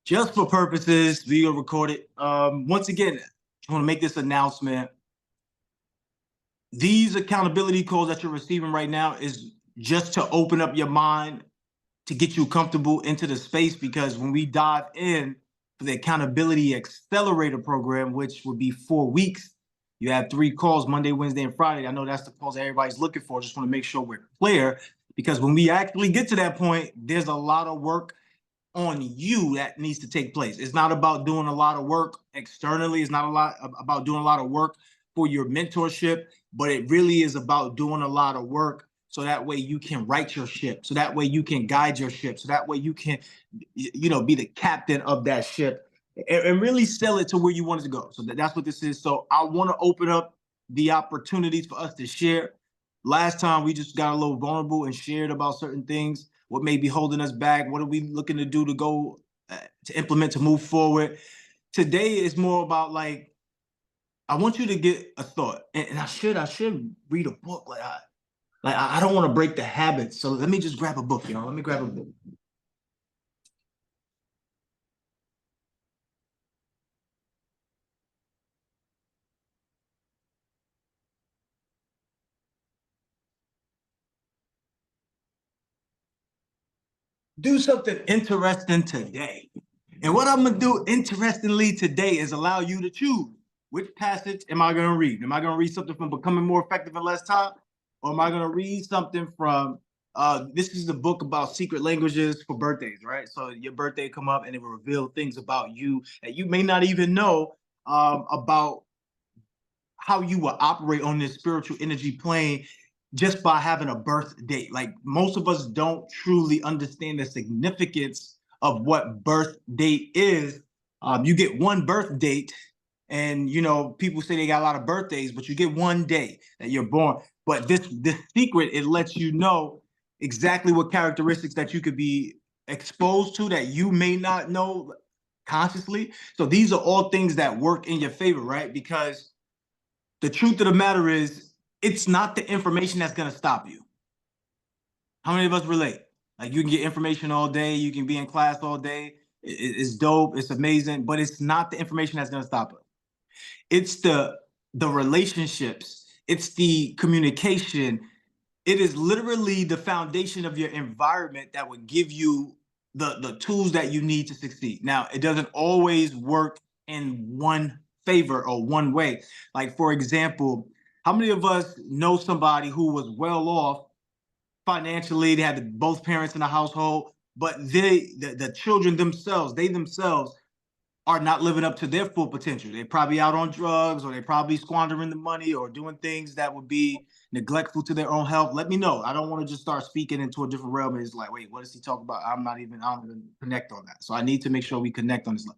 Just for purposes, we gonna record it. Once again, I want to make this announcement. These accountability calls that you're receiving right now is just to open up your mind, to get you comfortable into the space, because when we dive in for the Accountability Accelerator program, which would be 4 weeks, you have 3 calls, Monday, Wednesday, and Friday. I know that's the calls that everybody's looking for. Just want to make sure we're clear, because when we actually get to that point, there's a lot of work on you that needs to take place. It's not about doing a lot of work externally. It's not a lot about doing a lot of work for your mentorship, but it really is about doing a lot of work so that way you can right your ship, so that way you can guide your ship, so that way you can, be the captain of that ship and really sell it to where you want it to go. So that's what this is. So I want to open up the opportunities for us to share. Last time we just got a little vulnerable and shared about certain things, what may be holding us back, what are we looking to do to go to implement, to move forward. Today is more about, like, I want you to get a thought, and I should read a book. I don't want to break the habit, so let me just grab a book, Let me grab a book. Do something interesting today. And what I'm gonna do interestingly today is allow you to choose, which passage am I gonna read? Am I gonna read something from Becoming More Effective in Less Time? Or am I gonna read something from this is the book about secret languages for birthdays, right? So your birthday come up and it will reveal things about you that you may not even know about how you will operate on this spiritual energy plane just by having a birth date. Like, most of us don't truly understand the significance of what birth date is. You get one birth date, and people say they got a lot of birthdays, but you get one day that you're born. But this secret, it lets you know exactly what characteristics that you could be exposed to that you may not know consciously. So these are all things that work in your favor, right? Because the truth of the matter is, it's not the information that's going to stop you. How many of us relate? Like, you can get information all day, you can be in class all day. It's dope, it's amazing, but it's not the information that's going to stop us. It's the relationships, it's the communication. It is literally the foundation of your environment that would give you the tools that you need to succeed. Now, it doesn't always work in one favor or one way. Like, for example, how many of us know somebody who was well off financially? They had both parents in the household, but the children themselves, they themselves are not living up to their full potential. They're probably out on drugs, or they're probably squandering the money or doing things that would be neglectful to their own health. Let me know. I don't want to just start speaking into a different realm. And it's like, wait, what does he talk about? I don't even connect on that. So I need to make sure we connect on this.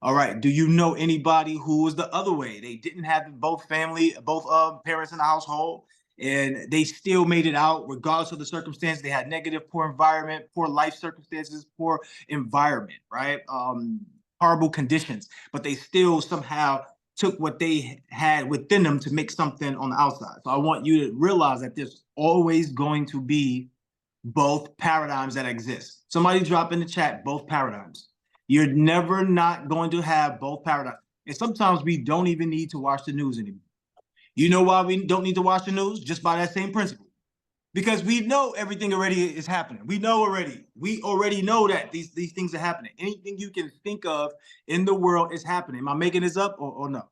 All right. Do you know anybody who was the other way? They didn't have both parents in the household, and they still made it out regardless of the circumstance. They had negative, poor environment, poor life circumstances, poor environment, right? Horrible conditions, but they still somehow took what they had within them to make something on the outside. So I want you to realize that there's always going to be both paradigms that exist. Somebody drop in the chat both paradigms. You're never not going to have both paradigms. And sometimes we don't even need to watch the news anymore. You know why we don't need to watch the news? Just by that same principle. Because we know everything already is happening. We already know that these things are happening. Anything you can think of in the world is happening. Am I making this up or no?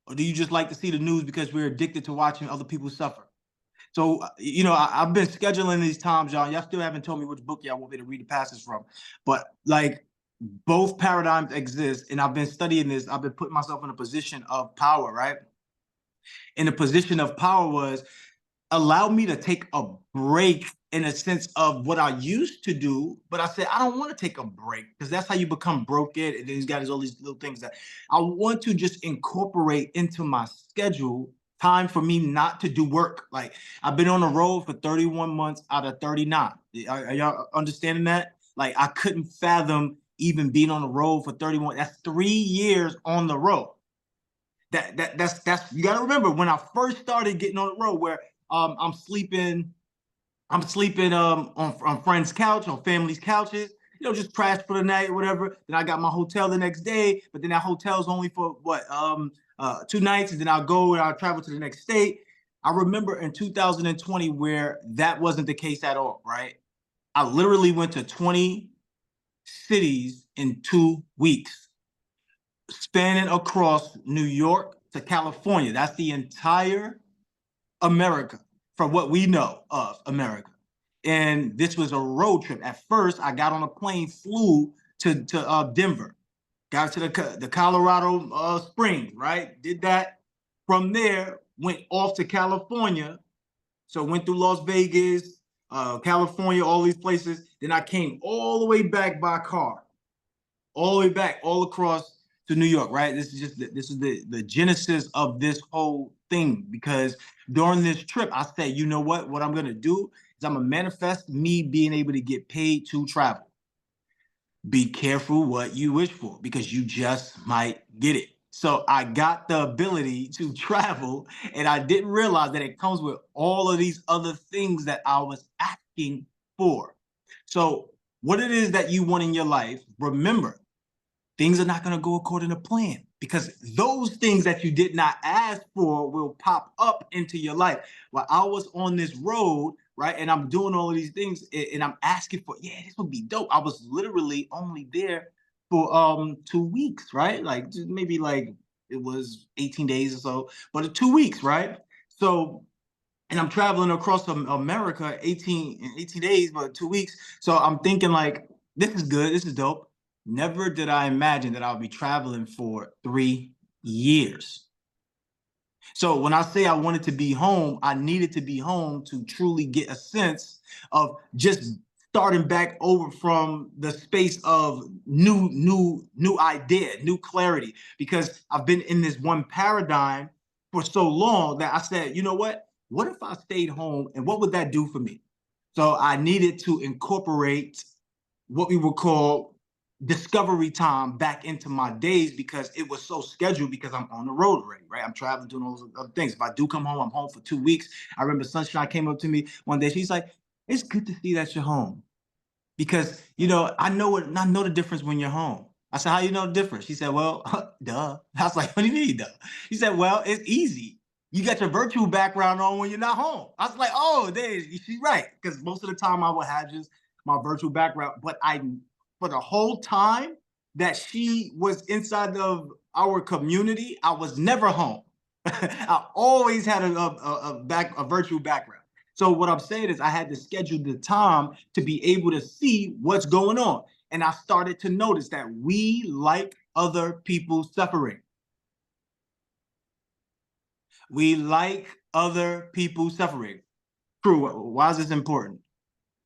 Or do you just like to see the news because we're addicted to watching other people suffer? So, I've been scheduling these times, y'all. Y'all still haven't told me which book y'all want me to read the passage from. But, like, both paradigms exist, and I've been studying this. I've been putting myself in a position of power, right? And the position of power was, allow me to take a break in a sense of what I used to do. But I said, I don't want to take a break, because that's how you become broken. And then he's got all these little things that I want to just incorporate into my schedule, time for me not to do work. Like, I've been on the road for 31 months out of 39. Are y'all understanding that? Like, I couldn't fathom even being on the road for 31. That's 3 years on the road. That's you got to remember, when I first started getting on the road, where I'm sleeping on friends' couch, on family's couches. just crash for the night or whatever. Then I got my hotel the next day, but then that hotel's only for what, 2 nights, and then I'll go and I'll travel to the next state. I remember in 2020 where that wasn't the case at all, right? I literally went to 20 cities in 2 weeks, spanning across New York to California. That's the entire America, from what we know of America. And this was a road trip. At first, I got on a plane, flew to Denver, got to the Colorado Springs, right? Did that. From there, went off to California. So went through Las Vegas, California, all these places. Then I came all the way back by car, all the way back, all across to New York, right? This is the genesis of this whole thing, because during this trip, I said, you know what I'm gonna do is I'm gonna manifest me being able to get paid to travel. Be careful what you wish for, because you just might get it. So I got the ability to travel, and I didn't realize that it comes with all of these other things that I was asking for. So what it is that you want in your life, remember, things are not going to go according to plan, because those things that you did not ask for will pop up into your life. While I was on this road, right, and I'm doing all of these things, and I'm asking for, yeah, this would be dope. I was literally only there for 2 weeks, right? Like maybe like it was 18 days or so, but 2 weeks, right? So, and I'm traveling across America 18 days, but 2 weeks. So I'm thinking like, this is good, this is dope. Never did I imagine that I would be traveling for 3 years. So when I say I wanted to be home, I needed to be home to truly get a sense of just starting back over from the space of new idea, new clarity, because I've been in this one paradigm for so long that I said, you know what? What if I stayed home, and what would that do for me? So I needed to incorporate what we would call discovery time back into my days, because it was so scheduled, because I'm on the road already, right? I'm traveling, doing all those other things. If I do come home, I'm home for 2 weeks. I remember Sunshine came up to me one day. She's like, it's good to see that you're home, because, I know the difference when you're home. I said, how you know the difference? She said, well, duh. I was like, what do you mean, duh? She said, well, it's easy. You got your virtual background on when you're not home. I was like, oh, she's right. Because most of the time I would have just my virtual background, but for the whole time that she was inside of our community, I was never home. I always had a virtual background. So what I'm saying is I had to schedule the time to be able to see what's going on. And I started to notice that we like other people suffering. We like other people suffering. True. Why is this important?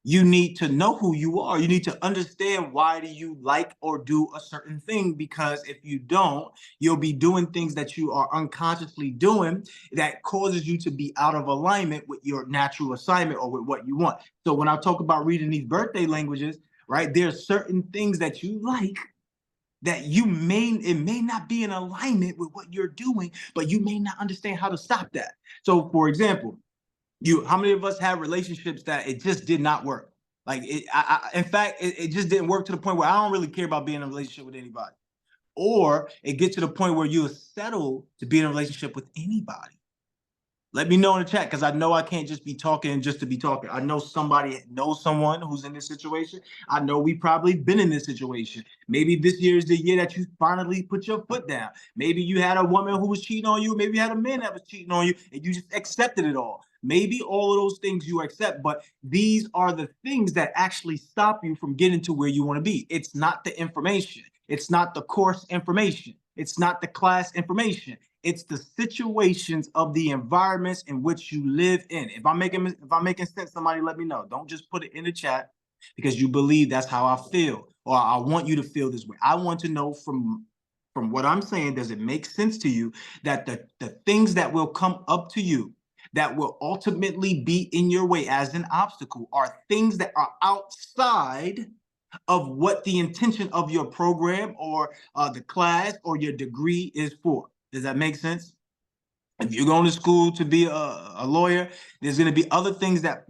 You need to know who you are. You need to understand, why do you like or do a certain thing? Because if you don't, you'll be doing things that you are unconsciously doing that causes you to be out of alignment with your natural assignment or with what you want. So when I talk about reading these birthday languages, right, there's certain things that you like that it may not be in alignment with what you're doing, but you may not understand how to stop that. So for example, how many of us have relationships that it just did not work? Like in fact, it just didn't work to the point where I don't really care about being in a relationship with anybody. Or it gets to the point where you settle to be in a relationship with anybody. Let me know in the chat, because I know I can't just be talking just to be talking. I know somebody knows someone who's in this situation. I know we probably been in this situation. Maybe this year is the year that you finally put your foot down. Maybe you had a woman who was cheating on you. Maybe you had a man that was cheating on you, and you just accepted it all. Maybe all of those things you accept, but these are the things that actually stop you from getting to where you want to be. It's not the information. It's not the course information. It's not the class information. It's the situations of the environments in which you live in. If I'm making sense, somebody let me know. Don't just put it in the chat because you believe that's how I feel, or I want you to feel this way. I want to know from what I'm saying, does it make sense to you that the things that will come up to you that will ultimately be in your way as an obstacle are things that are outside of what the intention of your program or the class or your degree is for? Does that make sense? If you're going to school to be a lawyer, there's going to be other things that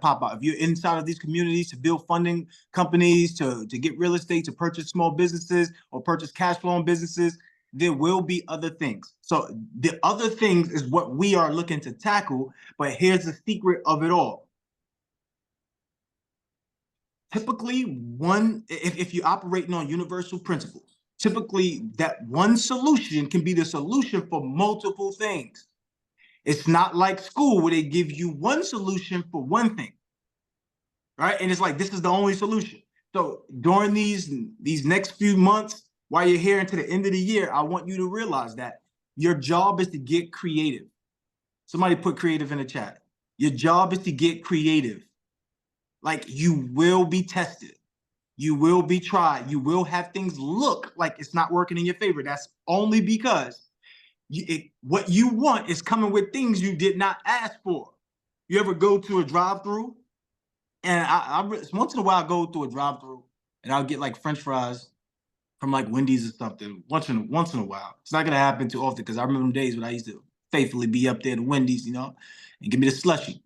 pop out. If you're inside of these communities to build funding companies, to get real estate, to purchase small businesses or purchase cash flowing businesses, there will be other things. So the other things is what we are looking to tackle. But here's the secret of it all. Typically, if you're operating on universal principles, typically that one solution can be the solution for multiple things. It's not like school where they give you one solution for one thing, right? And it's like, this is the only solution. So during these next few months, while you're here into the end of the year, I want you to realize that your job is to get creative. Somebody put creative in the chat. Your job is to get creative. Like, you will be tested. You will be tried. You will have things look like it's not working in your favor. That's only because what you want is coming with things you did not ask for. You ever go to a drive-through? And I once in a while I go through a drive-through and I'll get like French fries from like Wendy's or something once in a while. It's not gonna happen too often because I remember them days when I used to faithfully be up there to Wendy's, you know, and give me the slushy.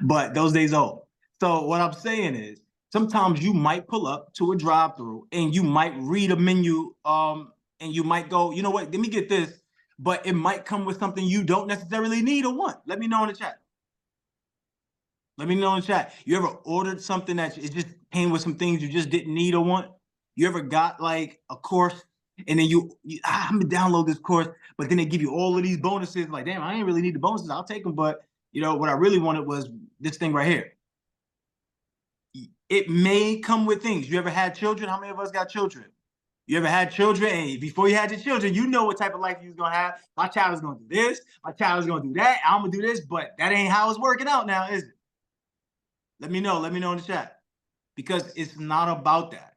But those days old. So what I'm saying is sometimes you might pull up to a drive-through and you might read a menu, and you might go, you know what, let me get this, but it might come with something you don't necessarily need or want. Let me know in the chat. Let me know in the chat. You ever ordered something that it just came with some things you just didn't need or want? You ever got like a course and then I'm gonna download this course, but then they give you all of these bonuses. Like, damn, I ain't really need the bonuses. I'll take them, but you know what I really wanted was this thing right here. It may come with things. You ever had children? How many of us got children? You ever had children, and before you had your children, you know what type of life you was gonna have. My child is gonna do this. My child is gonna do that. I'm gonna do this, but that ain't how it's working out now, is it? Let me know. Let me know in the chat, because it's not about that.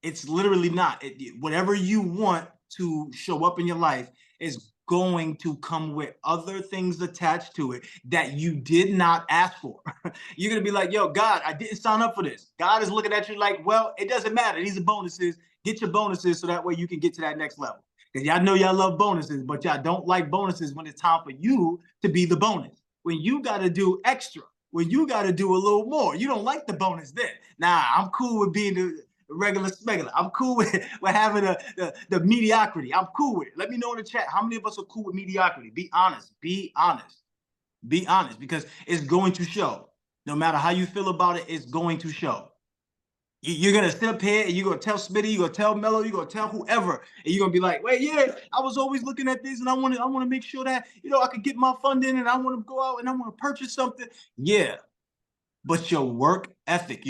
It's literally not. Whatever you want to show up in your life is going to come with other things attached to it that you did not ask for. You're going to be like, yo, God, I didn't sign up for this. God is looking at you like, well, it doesn't matter. These are bonuses. Get your bonuses so that way you can get to that next level. Because y'all know y'all love bonuses, but y'all don't like bonuses when it's time for you to be the bonus. When you got to do extra, when you got to do a little more. You don't like the bonus then. Nah, I'm cool with being the regular smuggler. I'm cool with having the mediocrity. I'm cool with it. Let me know in the chat how many of us are cool with mediocrity. Be honest. Be honest. Be honest, because it's going to show. No matter how you feel about it, it's going to show. You're gonna sit up here and you're gonna tell Smitty, you're gonna tell Mello, you're gonna tell whoever, and you're gonna be like, wait, yeah, I was always looking at this and I want to make sure that, you know, I could get my funding and I want to go out and I want to purchase something. Yeah. But your work ethic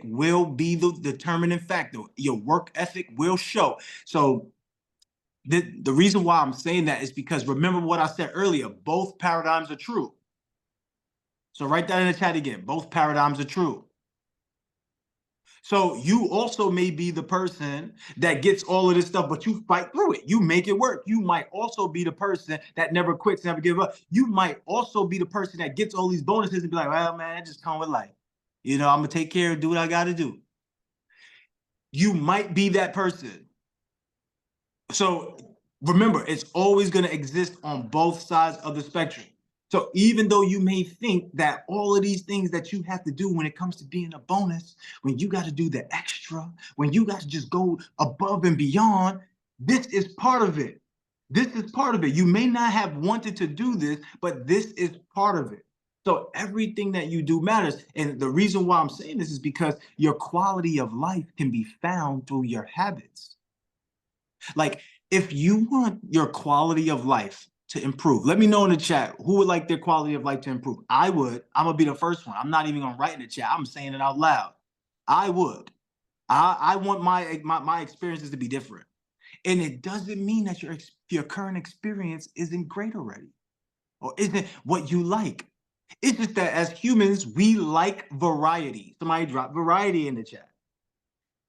will be the determining factor. Your work ethic will show. So the reason why I'm saying that is because remember what I said earlier, both paradigms are true. So write that in the chat again. Both paradigms are true. So you also may be the person that gets all of this stuff, but you fight through it. You make it work. You might also be the person that never quits, never give up. You might also be the person that gets all these bonuses and be like, well, man, it just come with life. You know, I'm going to take care of, do what I got to do. You might be that person. So remember, it's always going to exist on both sides of the spectrum. So even though you may think that all of these things that you have to do when it comes to being a bonus, when you got to do the extra, when you got to just go above and beyond, this is part of it. This is part of it. You may not have wanted to do this, but this is part of it. So everything that you do matters. And the reason why I'm saying this is because your quality of life can be found through your habits. Like, if you want your quality of life to improve, let me know in the chat who would like their quality of life to improve. I would. I'm gonna be the first one. I'm not even gonna write in the chat. I'm saying it out loud. I would. I want my experiences to be different. And it doesn't mean that your current experience isn't great already or isn't what you like. It's just that as humans, we like variety. Somebody drop variety in the chat.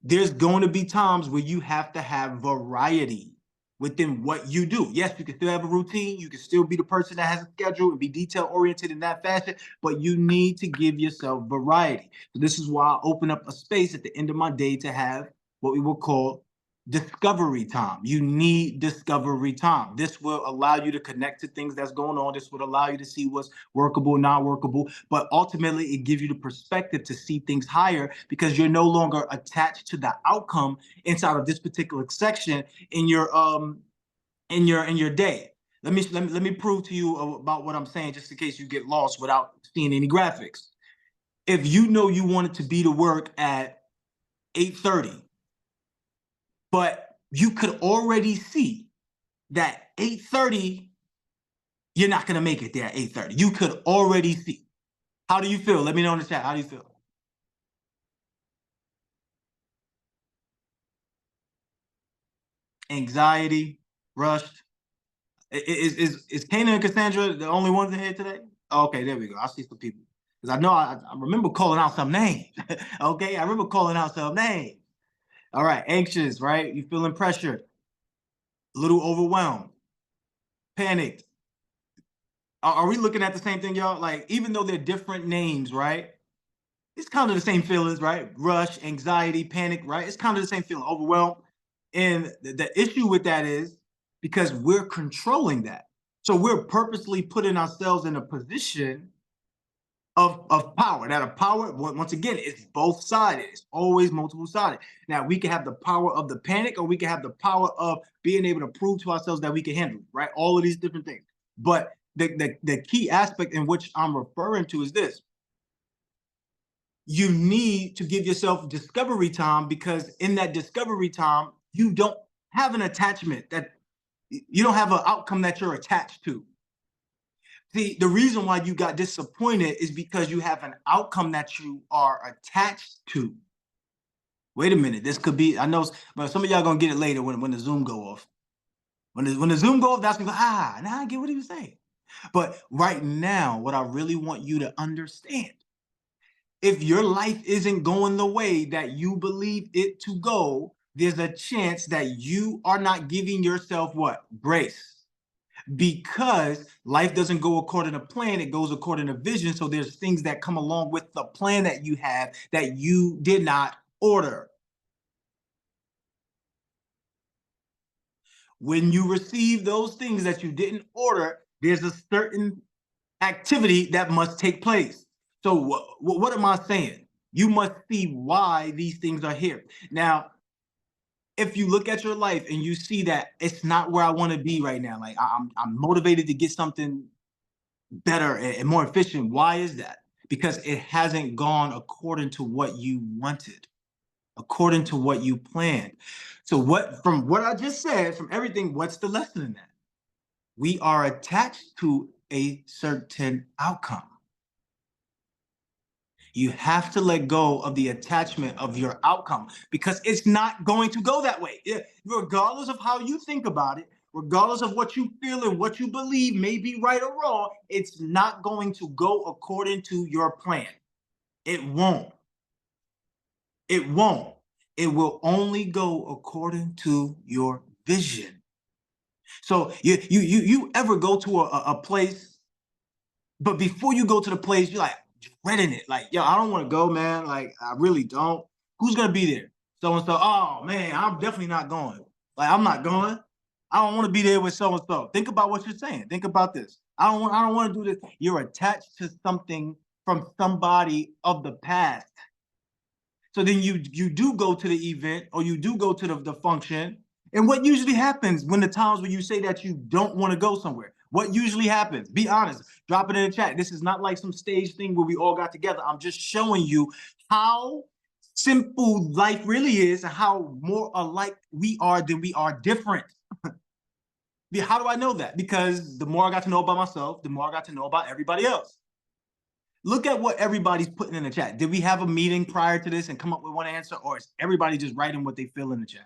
There's going to be times where you have to have variety within what you do. Yes, you can still have a routine. You can still be the person that has a schedule and be detail oriented in that fashion, but you need to give yourself variety. So this is why I open up a space at the end of my day to have what we will call discovery time. You need discovery time. This will allow you to connect to things that's going on. This would allow you to see what's workable, not workable. But ultimately, it gives you the perspective to see things higher because you're no longer attached to the outcome inside of this particular section in your day. Let me prove to you about what I'm saying, just in case you get lost without seeing any graphics. If you know you wanted to be to work at 8:30, but you could already see that 8:30, you're not gonna make it there at 8:30. You could already see. How do you feel? Let me know in the chat. How do you feel? Anxiety, rushed. Is Kana and Cassandra the only ones in here today? Okay, there we go. I see some people. Because I know I remember calling out some names. Okay, I remember calling out some names. All right, anxious, right? You feeling pressured, a little overwhelmed, panicked. Are we looking at the same thing, y'all? Like, even though they're different names, right? It's kind of the same feelings, right? Rush, anxiety, panic, right? It's kind of the same feeling, overwhelmed. And the issue with that is because we're controlling that. So we're purposely putting ourselves in a position of power. Now, the power, once again, it's both sided. It's always multiple sided. Now, we can have the power of the panic, or we can have the power of being able to prove to ourselves that we can handle it, right? All of these different things. But the key aspect in which I'm referring to is this: you need to give yourself discovery time, because in that discovery time, you don't have an attachment, that you don't have an outcome that you're attached to. See, the reason why you got disappointed is because you have an outcome that you are attached to. Wait a minute, this could be, I know, but some of y'all gonna get it later when the Zoom go off. When the Zoom go off, that's gonna go, now I get what he was saying. But right now, what I really want you to understand, if your life isn't going the way that you believe it to go, there's a chance that you are not giving yourself what? Grace. Because life doesn't go according to plan, it goes according to vision. So there's things that come along with the plan that you have that you did not order. When you receive those things that you didn't order, there's a certain activity that must take place. So what am I saying? You must see why these things are here. Now, if you look at your life and you see that it's not where I want to be right now, like I'm motivated to get something better and more efficient. Why is that? Because it hasn't gone according to what you wanted, according to what you planned. So from what I just said, from everything, what's the lesson in that? We are attached to a certain outcome. You have to let go of the attachment of your outcome, because it's not going to go that way. Regardless of how you think about it, regardless of what you feel and what you believe may be right or wrong, it's not going to go according to your plan. It won't. It won't. It will only go according to your vision. So you ever go to a place, but before you go to the place, you're like dreading it. Like, yo, I don't want to go, man. Like, I really don't. Who's gonna be there? So and so. Oh man, I'm definitely not going. Like, I'm not going. I don't want to be there with so and so. Think about what you're saying. Think about this. I don't want to do this. You're attached to something from somebody of the past. So then you do go to the event, or you do go to the function. And what usually happens when the times when you say that you don't want to go somewhere? What usually happens? Be honest. Drop it in the chat. This is not like some stage thing where we all got together. I'm just showing you how simple life really is, and how more alike we are than we are different. How do I know that? Because the more I got to know about myself, the more I got to know about everybody else. Look at what everybody's putting in the chat. Did we have a meeting prior to this and come up with one answer, or is everybody just writing what they feel in the chat?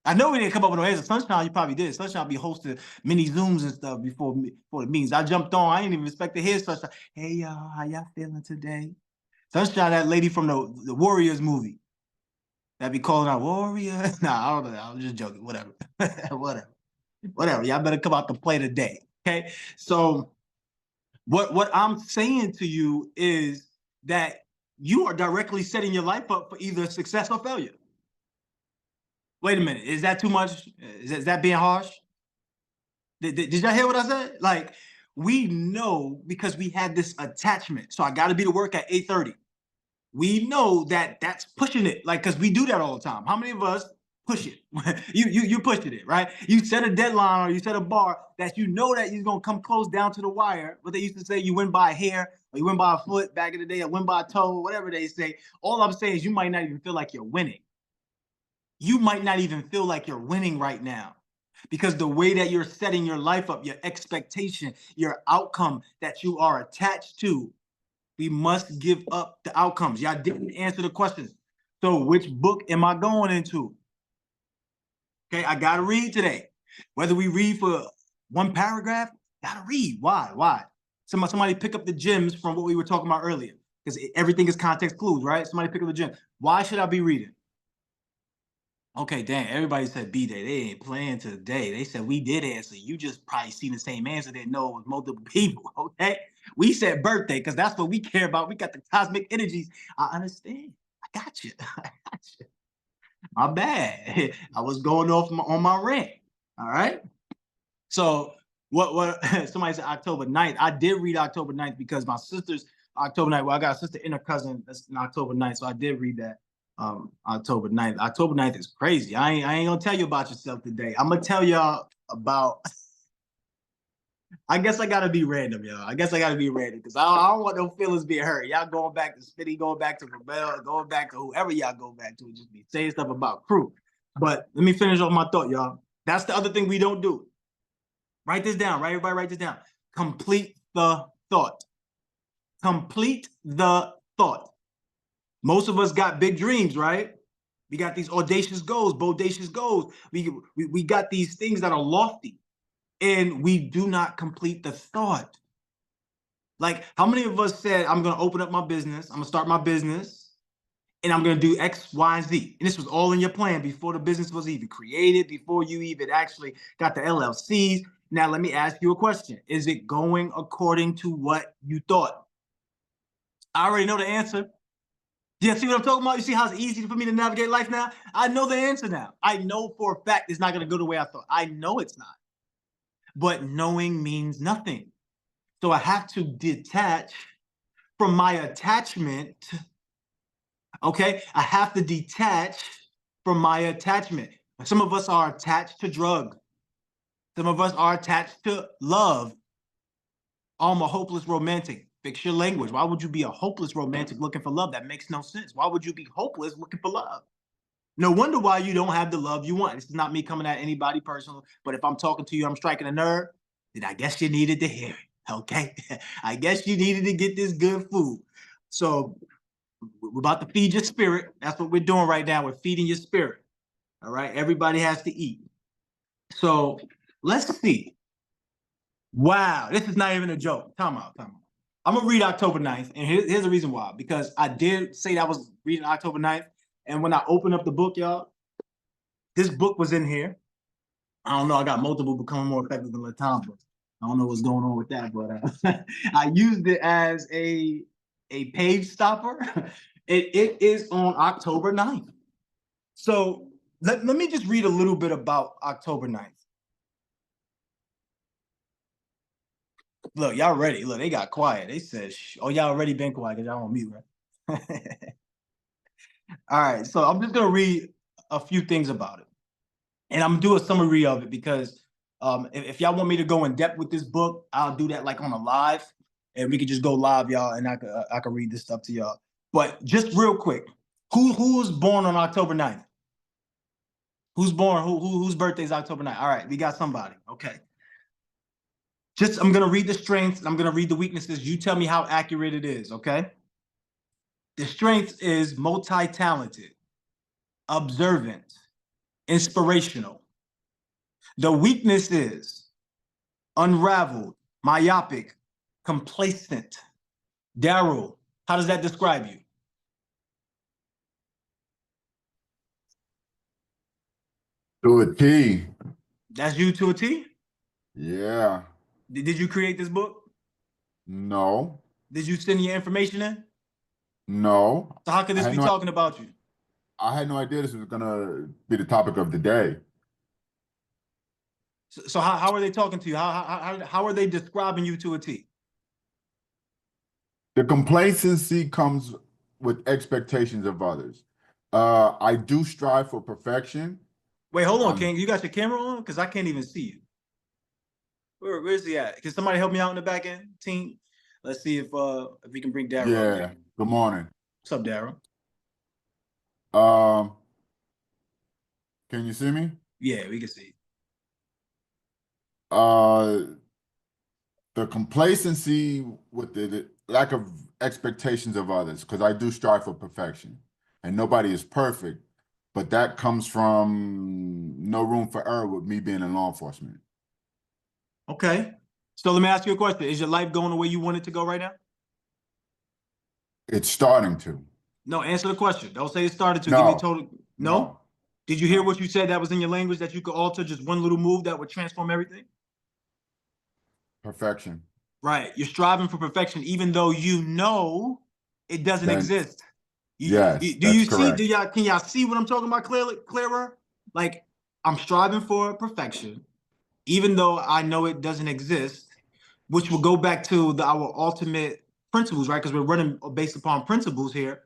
I know we didn't come up with no answer. Sunshine, you probably did. Sunshine be hosting mini Zooms and stuff before the meetings. I jumped on. I didn't even expect to hear Sunshine. Hey, y'all, how y'all feeling today? Sunshine, that lady from the Warriors movie. That be calling out Warrior. Nah, I don't know. I was just joking. Whatever. Whatever. Y'all better come out to play today. Okay? So what I'm saying to you is that you are directly setting your life up for either success or failure. Wait a minute. Is that too much? Is that being harsh? Did y'all hear what I said? Like, we know because we had this attachment. So I got to be to work at 8:30. We know that that's pushing it, like, because we do that all the time. How many of us push it? you pushing it, right? You set a deadline or you set a bar that you know that you're gonna come close down to the wire. What they used to say, you win by a hair or you win by a foot back in the day, or win by a toe, whatever they say. All I'm saying is you might not even feel like you're winning. You might not even feel like you're winning right now, because the way that you're setting your life up, your expectation, your outcome that you are attached to, we must give up the outcomes. Y'all didn't answer the questions. So which book am I going into? Okay, I gotta read today. Whether we read for one paragraph, gotta read. Why? Somebody pick up the gems from what we were talking about earlier, because everything is context clues, right? Somebody pick up the gem. Why should I be reading? Okay, dang, everybody said B-Day. They ain't playing today. They said we did answer. You just probably seen the same answer, didn't know it was multiple people, okay? We said birthday because that's what we care about. We got the cosmic energies. I understand. I got you. I got you. My bad. I was going off on my rant, all right? So what somebody said October 9th. I did read October 9th because my sister's October 9th. Well, I got a sister and a cousin that's in October 9th, so I did read that. October 9th. October 9th is crazy. I ain't gonna tell you about yourself today. I'm gonna tell y'all about I guess I gotta be random, y'all. I guess I gotta be random because I don't want no feelings being hurt. Y'all going back to Spitty, going back to Rebel, going back to whoever y'all go back to, just be saying stuff about crew. But let me finish off my thought, y'all. That's the other thing we don't do. Write this down, right? Everybody write this down. Complete the thought. Complete the thought. Most of us got big dreams, right? We got these audacious goals, bodacious goals. We got these things that are lofty, and we do not complete the thought. Like, how many of us said, I'm going to open up my business, I'm going to start my business, and I'm going to do X, Y, and Z. And this was all in your plan before the business was even created, before you even actually got the LLCs. Now, let me ask you a question. Is it going according to what you thought? I already know the answer. Yeah, see what I'm talking about? You see how it's easy for me to navigate life now? I know the answer now. I know for a fact it's not going to go the way I thought. I know it's not. But knowing means nothing. So I have to detach from my attachment. Okay? I have to detach from my attachment. Some of us are attached to drugs. Some of us are attached to love. I'm a hopeless romantic. Fix your language. Why would you be a hopeless romantic looking for love? That makes no sense. Why would you be hopeless looking for love? No wonder why you don't have the love you want. This is not me coming at anybody personal, but if I'm talking to you, I'm striking a nerve, then I guess you needed to hear it, okay? I guess you needed to get this good food. So we're about to feed your spirit. That's what we're doing right now. We're feeding your spirit, all right? Everybody has to eat. So let's see. Wow, this is not even a joke. Time out. I'm gonna read October 9th, and here's the reason why. Because I did say that I was reading October 9th, and when I opened up the book, y'all, this book was in here. I don't know, I got multiple Becoming More Effective than Latam books. I don't know what's going on with that, but I used it as a page stopper. It is on October 9th. So let me just read a little bit about October 9th. Look, y'all ready? Look, they got quiet. They said, oh, y'all already been quiet because y'all on mute, right? All right, so I'm just gonna read a few things about it, and I'm gonna do a summary of it because if y'all want me to go in depth with this book, I'll do that like on a live, and we could just go live, y'all, and I could read this stuff to y'all. But just real quick, who's born on October 9th? Who's born? Whose birthday is October 9th? All right, we got somebody. Okay. I'm gonna read the strengths and I'm gonna read the weaknesses. You tell me how accurate it is, okay? The strength is multi-talented, observant, inspirational. The weakness is unraveled, myopic, complacent. Daryl, how does that describe you? To a T. That's you to a T? Yeah. Did you create this book? No. Did you send your information in? No. So how could I this had be no talking about you? I had no idea this was gonna be the topic of the day. So how are they talking to you? How are they describing you to a T? The complacency comes with expectations of others. I do strive for perfection. Wait, hold on, I'm King. You got your camera on? Because I can't even see you. Where's he at? Can somebody help me out in the back end, team? Let's see if we can bring Daryl up yeah. here. Good morning. What's up, Daryl? Um, can you see me? Yeah, we can see. Uh, the complacency with the lack of expectations of others, because I do strive for perfection, and nobody is perfect, but that comes from no room for error with me being in law enforcement. Okay. So let me ask you a question. Is your life going the way you want it to go right now? It's starting to. No, answer the question. Don't say it started to. Give me a No, total. No? no, Did you hear no. what you said that was in your language that you could alter just one little move that would transform everything? Perfection. Right. You're striving for perfection, even though you know it doesn't Then exist. yes, Do that's you see? correct. Can y'all see what I'm talking about clearer? Like I'm striving for perfection, even though I know it doesn't exist, which will go back to our ultimate principles, right? Because we're running based upon principles here.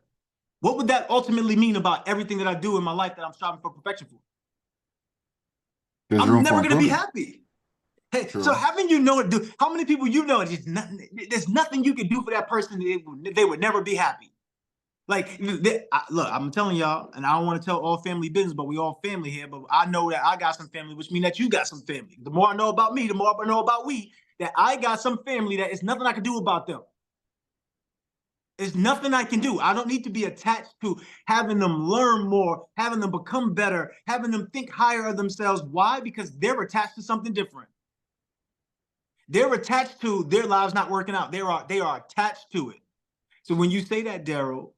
What would that ultimately mean about everything that I do in my life that I'm striving for perfection for? There's I'm room for never gonna be improvement. happy. Hey, so True. having you know it, how many people you know? There's nothing you could do for that person. They would never be happy. Like, look, I'm telling y'all, and I don't want to tell all family business, but we all family here. But I know that I got some family, which means that you got some family. The more I know about me, the more I know about we. That I got some family that is nothing I can do about them. There's nothing I can do. I don't need to be attached to having them learn more, having them become better, having them think higher of themselves. Why? Because they're attached to something different. They're attached to their lives not working out. They are attached to it. So when you say that, Daryl,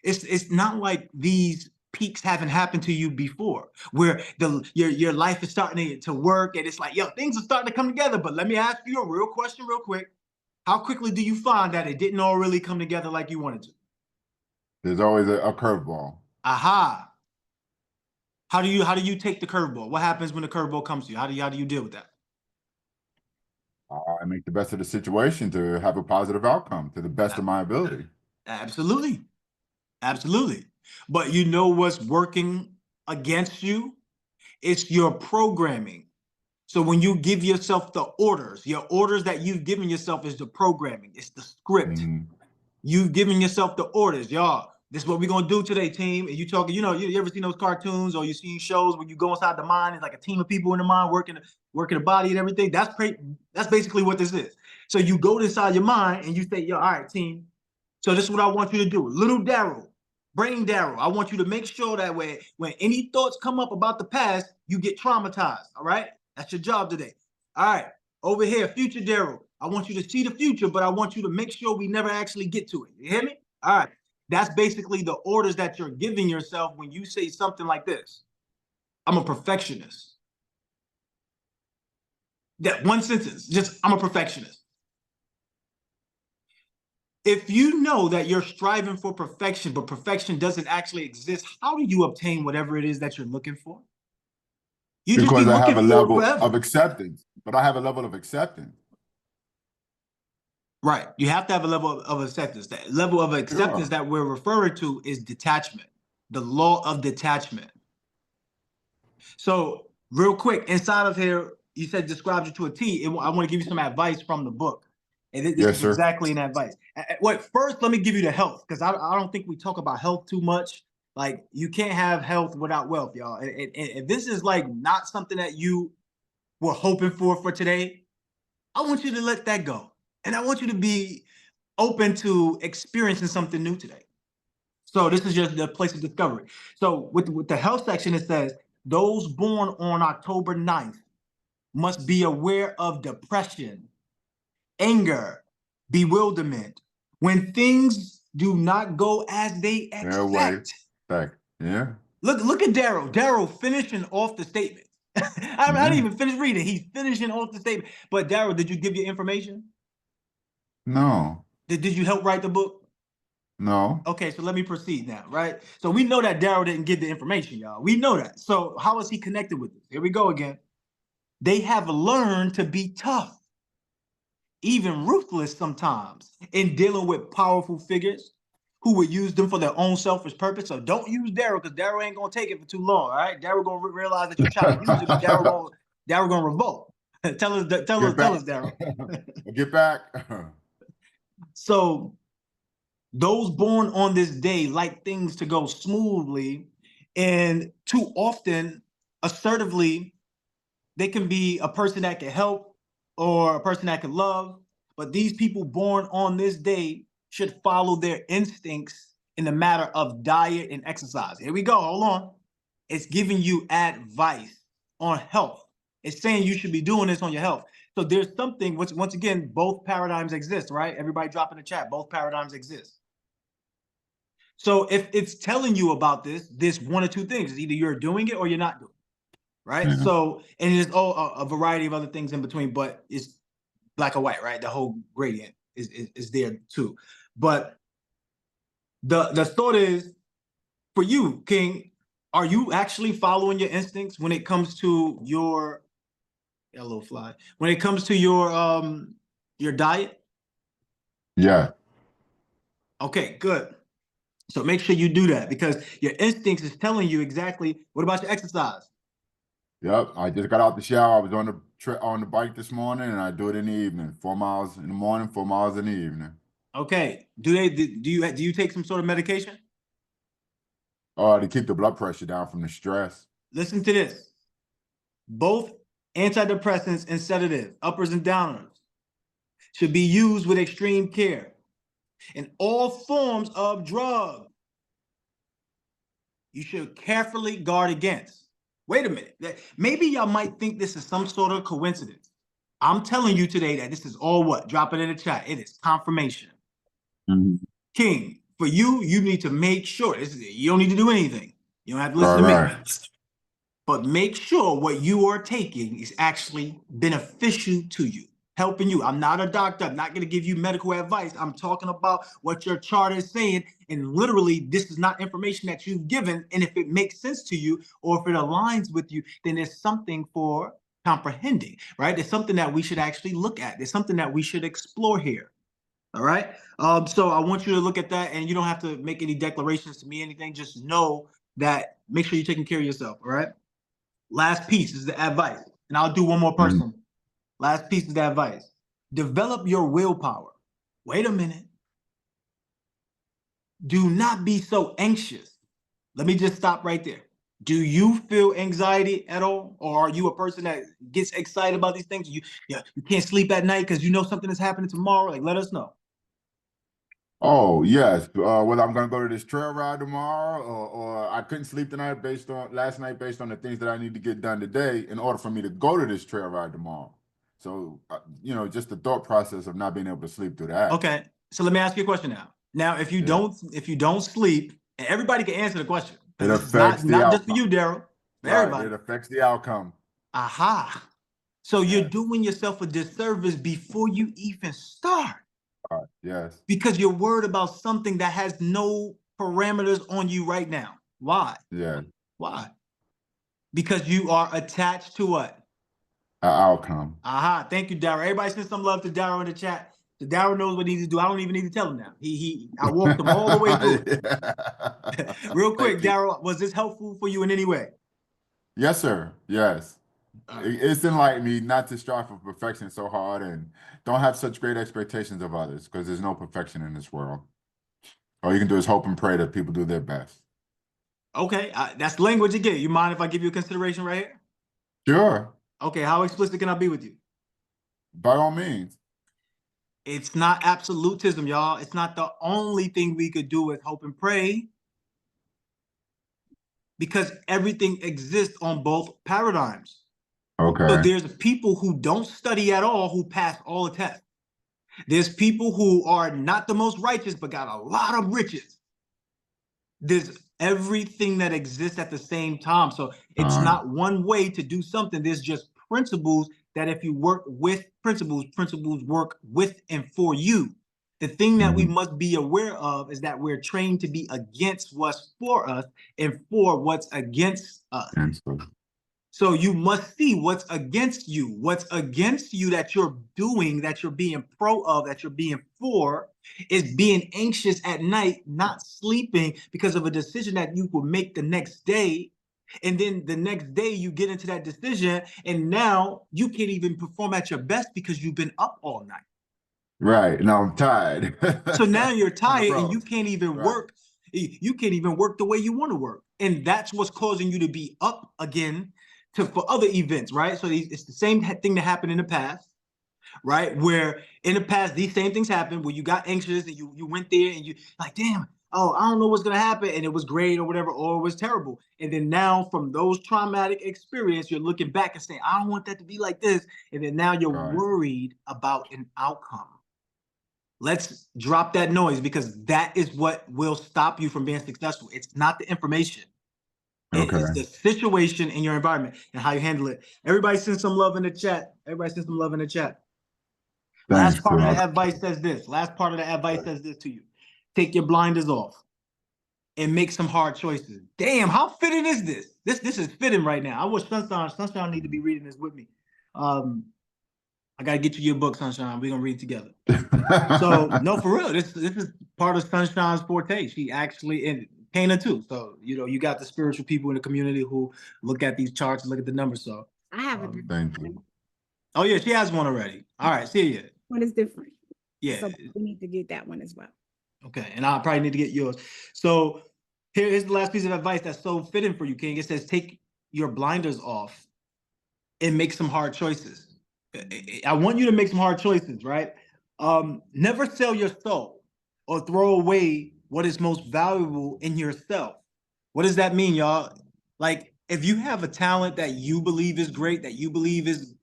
it's not like these peaks haven't happened to you before, where your life is starting to work and it's like, yo, things are starting to come together. But let me ask you a real question, real quick. How quickly do you find that it didn't all really come together like you wanted to? There's always a curveball. Aha. How do you take the curveball? What happens when the curveball comes to you? How do you deal with that? I make the best of the situation to have a positive outcome to the best of my ability. Absolutely. Absolutely. But you know what's working against you? It's your programming. So when you give yourself the orders, your orders that you've given yourself is the programming. It's the script. Mhm. You've given yourself the orders. Y'all, this is what we're gonna do today, team. And you talking, you ever seen those cartoons or you seen shows where you go inside the mind, it's like a team of people in the mind working the body and everything. That's basically what this is. So you go inside your mind and you say, yo, all right, team. So this is what I want you to do. Little Daryl, brain Daryl. I want you to make sure that when any thoughts come up about the past, you get traumatized. All right. That's your job today. All right. Over here, future Daryl. I want you to see the future, but I want you to make sure we never actually get to it. You hear me? All right. That's basically the orders that you're giving yourself when you say something like this. I'm a perfectionist. That one sentence, just I'm a perfectionist. If you know that you're striving for perfection, but perfection doesn't actually exist, how do you obtain whatever it is that you're looking for? You just be Because I have looking a for it level forever. of acceptance, but I have a level of acceptance. Right. You have to have a level of acceptance. That level of acceptance Sure. that we're referring to is detachment, the law of detachment. So, real quick, inside of here, you said describes you to a T. I want to give you some advice from the book. And this Yes, is sir. exactly an advice. Wait, first, let me give you the health, because I don't think we talk about health too much. Like, you can't have health without wealth, y'all. And this is like not something that you were hoping for today. I want you to let that go. And I want you to be open to experiencing something new today. So this is just the place of discovery. So with the health section, it says those born on October 9th must be aware of depression, anger, bewilderment, when things do not go as they Airway. expect. Back. Yeah. Look at Daryl. Daryl finishing off the statement. I didn't Yeah. even finish reading. He's finishing off the statement. But Daryl, did you give your information? No. Did you help write the book? No. Okay, so let me proceed now, right? So we know that Daryl didn't get the information, y'all. We know that. So how is he connected with this? Here we go again. They have learned to be tough, even ruthless sometimes, in dealing with powerful figures who would use them for their own selfish purpose. So don't use Daryl, because Daryl ain't gonna take it for too long. All right, Daryl gonna realize that you're trying to use him, and Daryl gonna revolt. tell us, Get back. Daryl. Get back. So those born on this day like things to go smoothly, and too often, assertively, they can be a person that can help or a person that can love. But these people born on this day should follow their instincts in the matter of diet and exercise. Here we go. Hold on. It's giving you advice on health. It's saying you should be doing this on your health. So there's something which, once again, both paradigms exist, right? Everybody drop in the chat. Both paradigms exist. So if it's telling you about this one or two things. It's either you're doing it or you're not doing it, right? Yeah. So, and there's a variety of other things in between, but it's black or white, right? The whole gradient is there too. But the thought is, for you, King, are you actually following your instincts when it comes to your hello fly, when it comes to your diet? Yeah. Okay, good. So make sure you do that, because your instincts is telling you exactly. What about your exercise? Yep. I just got out the shower. I was on the bike this morning, and I do it in the evening. 4 miles in the morning, 4 miles in the evening. Okay. Do you take some sort of medication? To keep the blood pressure down from the stress. Listen to this. Both antidepressants and sedatives, uppers and downers, should be used with extreme care. And all forms of drug, you should carefully guard against. Wait a minute. Maybe y'all might think this is some sort of coincidence. I'm telling you today that this is all what? Drop it in the chat. It is confirmation. Mhm. King, for you, you need to make sure. You don't need to do anything. You don't have to listen All to right. me. But make sure what you are taking is actually beneficial to you, helping you. I'm not a doctor. I'm not going to give you medical advice. I'm talking about what your chart is saying. And literally, this is not information that you've given. And if it makes sense to you, or if it aligns with you, then there's something for comprehending, right? There's something that we should actually look at. There's something that we should explore here. All right. So I want you to look at that, and you don't have to make any declarations to me, anything. Just know that, make sure you're taking care of yourself. All right. Last piece is the advice, and I'll do one more Mhm. person. Last piece is the advice. Develop your willpower. Wait a minute. Do not be so anxious. Let me just stop right there. Do you feel anxiety at all? Or are you a person that gets excited about these things? You can't sleep at night because you know something is happening tomorrow? Like, let us know. Oh, yes. Whether I'm going to go to this trail ride tomorrow, or I couldn't sleep last night based on the things that I need to get done today in order for me to go to this trail ride tomorrow. So, just the thought process of not being able to sleep through that. Okay. So let me ask you a question now. Now, if you Yeah. don't sleep, and everybody can answer the question, It because this is affects not the just for outcome. you, Daryl, for Right. everybody. It affects the outcome. Aha. So you're Yes. doing yourself a disservice before you even start, Right. Yes. because you're worried about something that has no parameters on you right now. Why? Yeah. Why? Because you are attached to what? An outcome. Aha. Thank you, Daryl. Everybody send some love to Daryl in the chat. So Daryl knows what he needs to do. I don't even need to tell him now. I walked him all the way through it. Real quick, Thank you. Daryl, was this helpful for you in any way? Yes, sir. Yes. All right. It's enlightened me not to strive for perfection so hard and don't have such great expectations of others, because there's no perfection in this world. All you can do is hope and pray that people do their best. Okay, that's language again. You mind if I give you a consideration right here? Sure. Okay, how explicit can I be with you? By all means. It's not absolutism, y'all. It's not the only thing we could do is hope and pray, because everything exists on both paradigms. So Okay. there's people who don't study at all who pass all the tests. There's people who are not the most righteous but got a lot of riches. There's everything that exists at the same time. So it's not one way to do something. There's just principles that if you work with principles, principles work with and for you. The thing that we must be aware of is that we're trained to be against what's for us and for what's against us. So you must see what's against you. What's against you that you're doing, that you're being pro of, that you're being for, is being anxious at night, not sleeping because of a decision that you will make the next day. And then the next day you get into that decision and now you can't even perform at your best because you've been up all night. Right. Now I'm tired. So now you're tired and you Right. can't even work. You can't even work the way you want to work. And that's what's causing you to be up again for other events, right? So it's the same thing that happened in the past, right? Where in the past, these same things happened where you got anxious and you went there and you like, damn, oh, I don't know what's gonna happen. And it was great or whatever, or it was terrible. And then now from those traumatic experience, you're looking back and saying, I don't want that to be like this. And then now you're worried about an outcome. Let's drop that noise because that is what will stop you from being successful. It's not the information. It's the situation in your environment and how you handle it. Everybody send some love in the chat. Everybody send some love in the chat. Thanks, Last part of the advice says this. Last part of the advice says this to you. Take your blinders off and make some hard choices. Damn, how fitting is this? This is fitting right now. I wish Sunshine need to be reading this with me. I gotta get you your book, Sunshine. We're gonna read together. So no, for real, this is part of Sunshine's forte. She actually and Kana too. So you got the spiritual people in the community who look at these charts and look at the numbers. So I have it. Thank you. Oh yeah, she has one already. All right, see ya. One is different. Yeah. So we need to get that one as well. Okay, and I probably need to get yours. So here's the last piece of advice that's so fitting for you, King. It says take your blinders off and make some hard choices. I want you to make some hard choices, right? Never sell your soul or throw away what is most valuable in yourself. What does that mean, y'all? Like, if you have a talent that you believe is great, that you believe is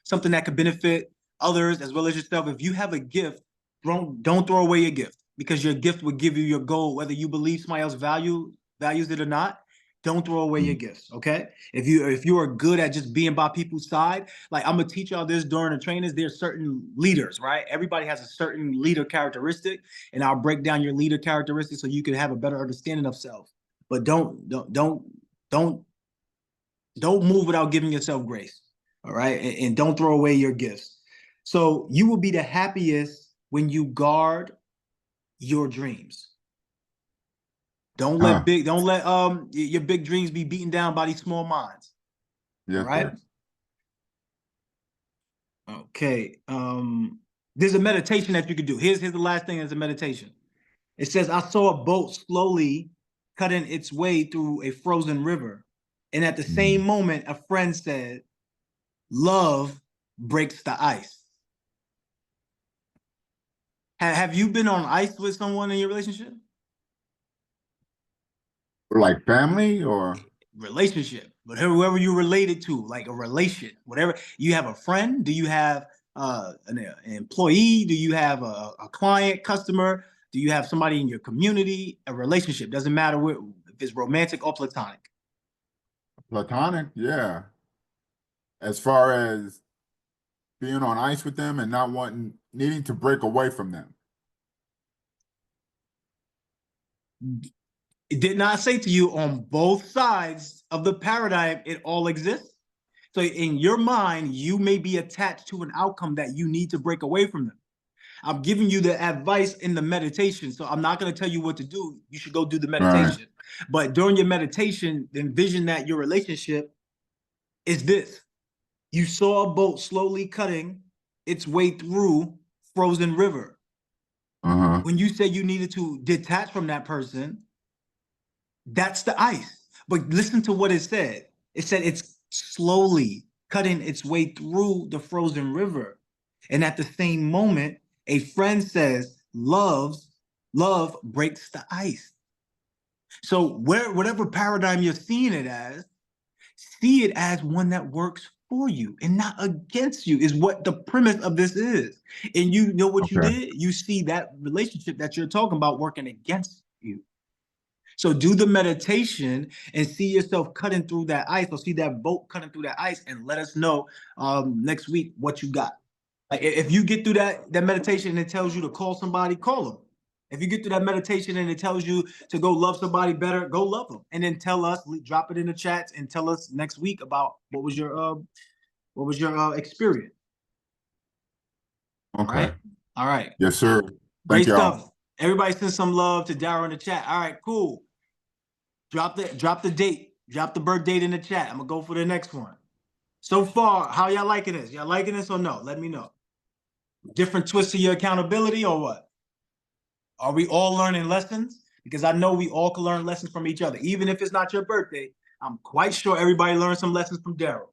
something that could benefit others as well as yourself, if you have a gift, don't throw away your gift because your gift will give you your goal, whether you believe somebody else values it or not. Don't throw away your gifts, okay? If you are good at just being by people's side, like I'm gonna teach y'all this during the trainings, there's certain leaders, right? Everybody has a certain leader characteristic, and I'll break down your leader characteristics so you can have a better understanding of self. But don't move without giving yourself grace, all right? And don't throw away your gifts. So you will be the happiest when you guard your dreams. Don't let your big dreams be beaten down by these small minds. Yeah. Right? Okay. There's a meditation that you could do. Here's the last thing as a meditation. It says, I saw a boat slowly cutting its way through a frozen river. And at the same moment, a friend said, love breaks the ice. Have you been on ice with someone in your relationship? Like family or relationship, but whoever you related to, like a relation, whatever. You have a friend? Do you have an employee? Do you have a client, customer? Do you have somebody in your community? A relationship, doesn't matter if it's romantic or platonic. Platonic, yeah. As far as being on ice with them and not needing to break away from them. It did not say to you on both sides of the paradigm, it all exists. So in your mind, you may be attached to an outcome that you need to break away from them. I'm giving you the advice in the meditation. So I'm not going to tell you what to do. You should go do the meditation. Right. But during your meditation, envision that your relationship is this. You saw a boat slowly cutting its way through frozen river. When you said you needed to detach from that person, that's the ice. But listen to what it said. It said it's slowly cutting its way through the frozen river. And at the same moment, a friend says, love breaks the ice. So whatever paradigm you're seeing it as, see it as one that works for you and not against you is what the premise of this is. And you know what you did? You see that relationship that you're talking about working against you. So do the meditation and see yourself cutting through that ice or see that boat cutting through that ice and let us know next week what you got. Like if you get through that meditation and it tells you to call somebody, call them. If you get through that meditation and it tells you to go love somebody better, go love them. And then tell us, drop it in the chats and tell us next week about what was your experience. Okay. All right. All right. Yes, sir. Great Thank y'all. stuff. Everybody send some love to Daryl in the chat. All right, cool. Drop the date. Drop the birth date in the chat. I'm gonna go for the next one. So far, how y'all liking this? Y'all liking this or no? Let me know. Different twists to your accountability or what? Are we all learning lessons? Because I know we all can learn lessons from each other. Even if it's not your birthday, I'm quite sure everybody learned some lessons from Daryl.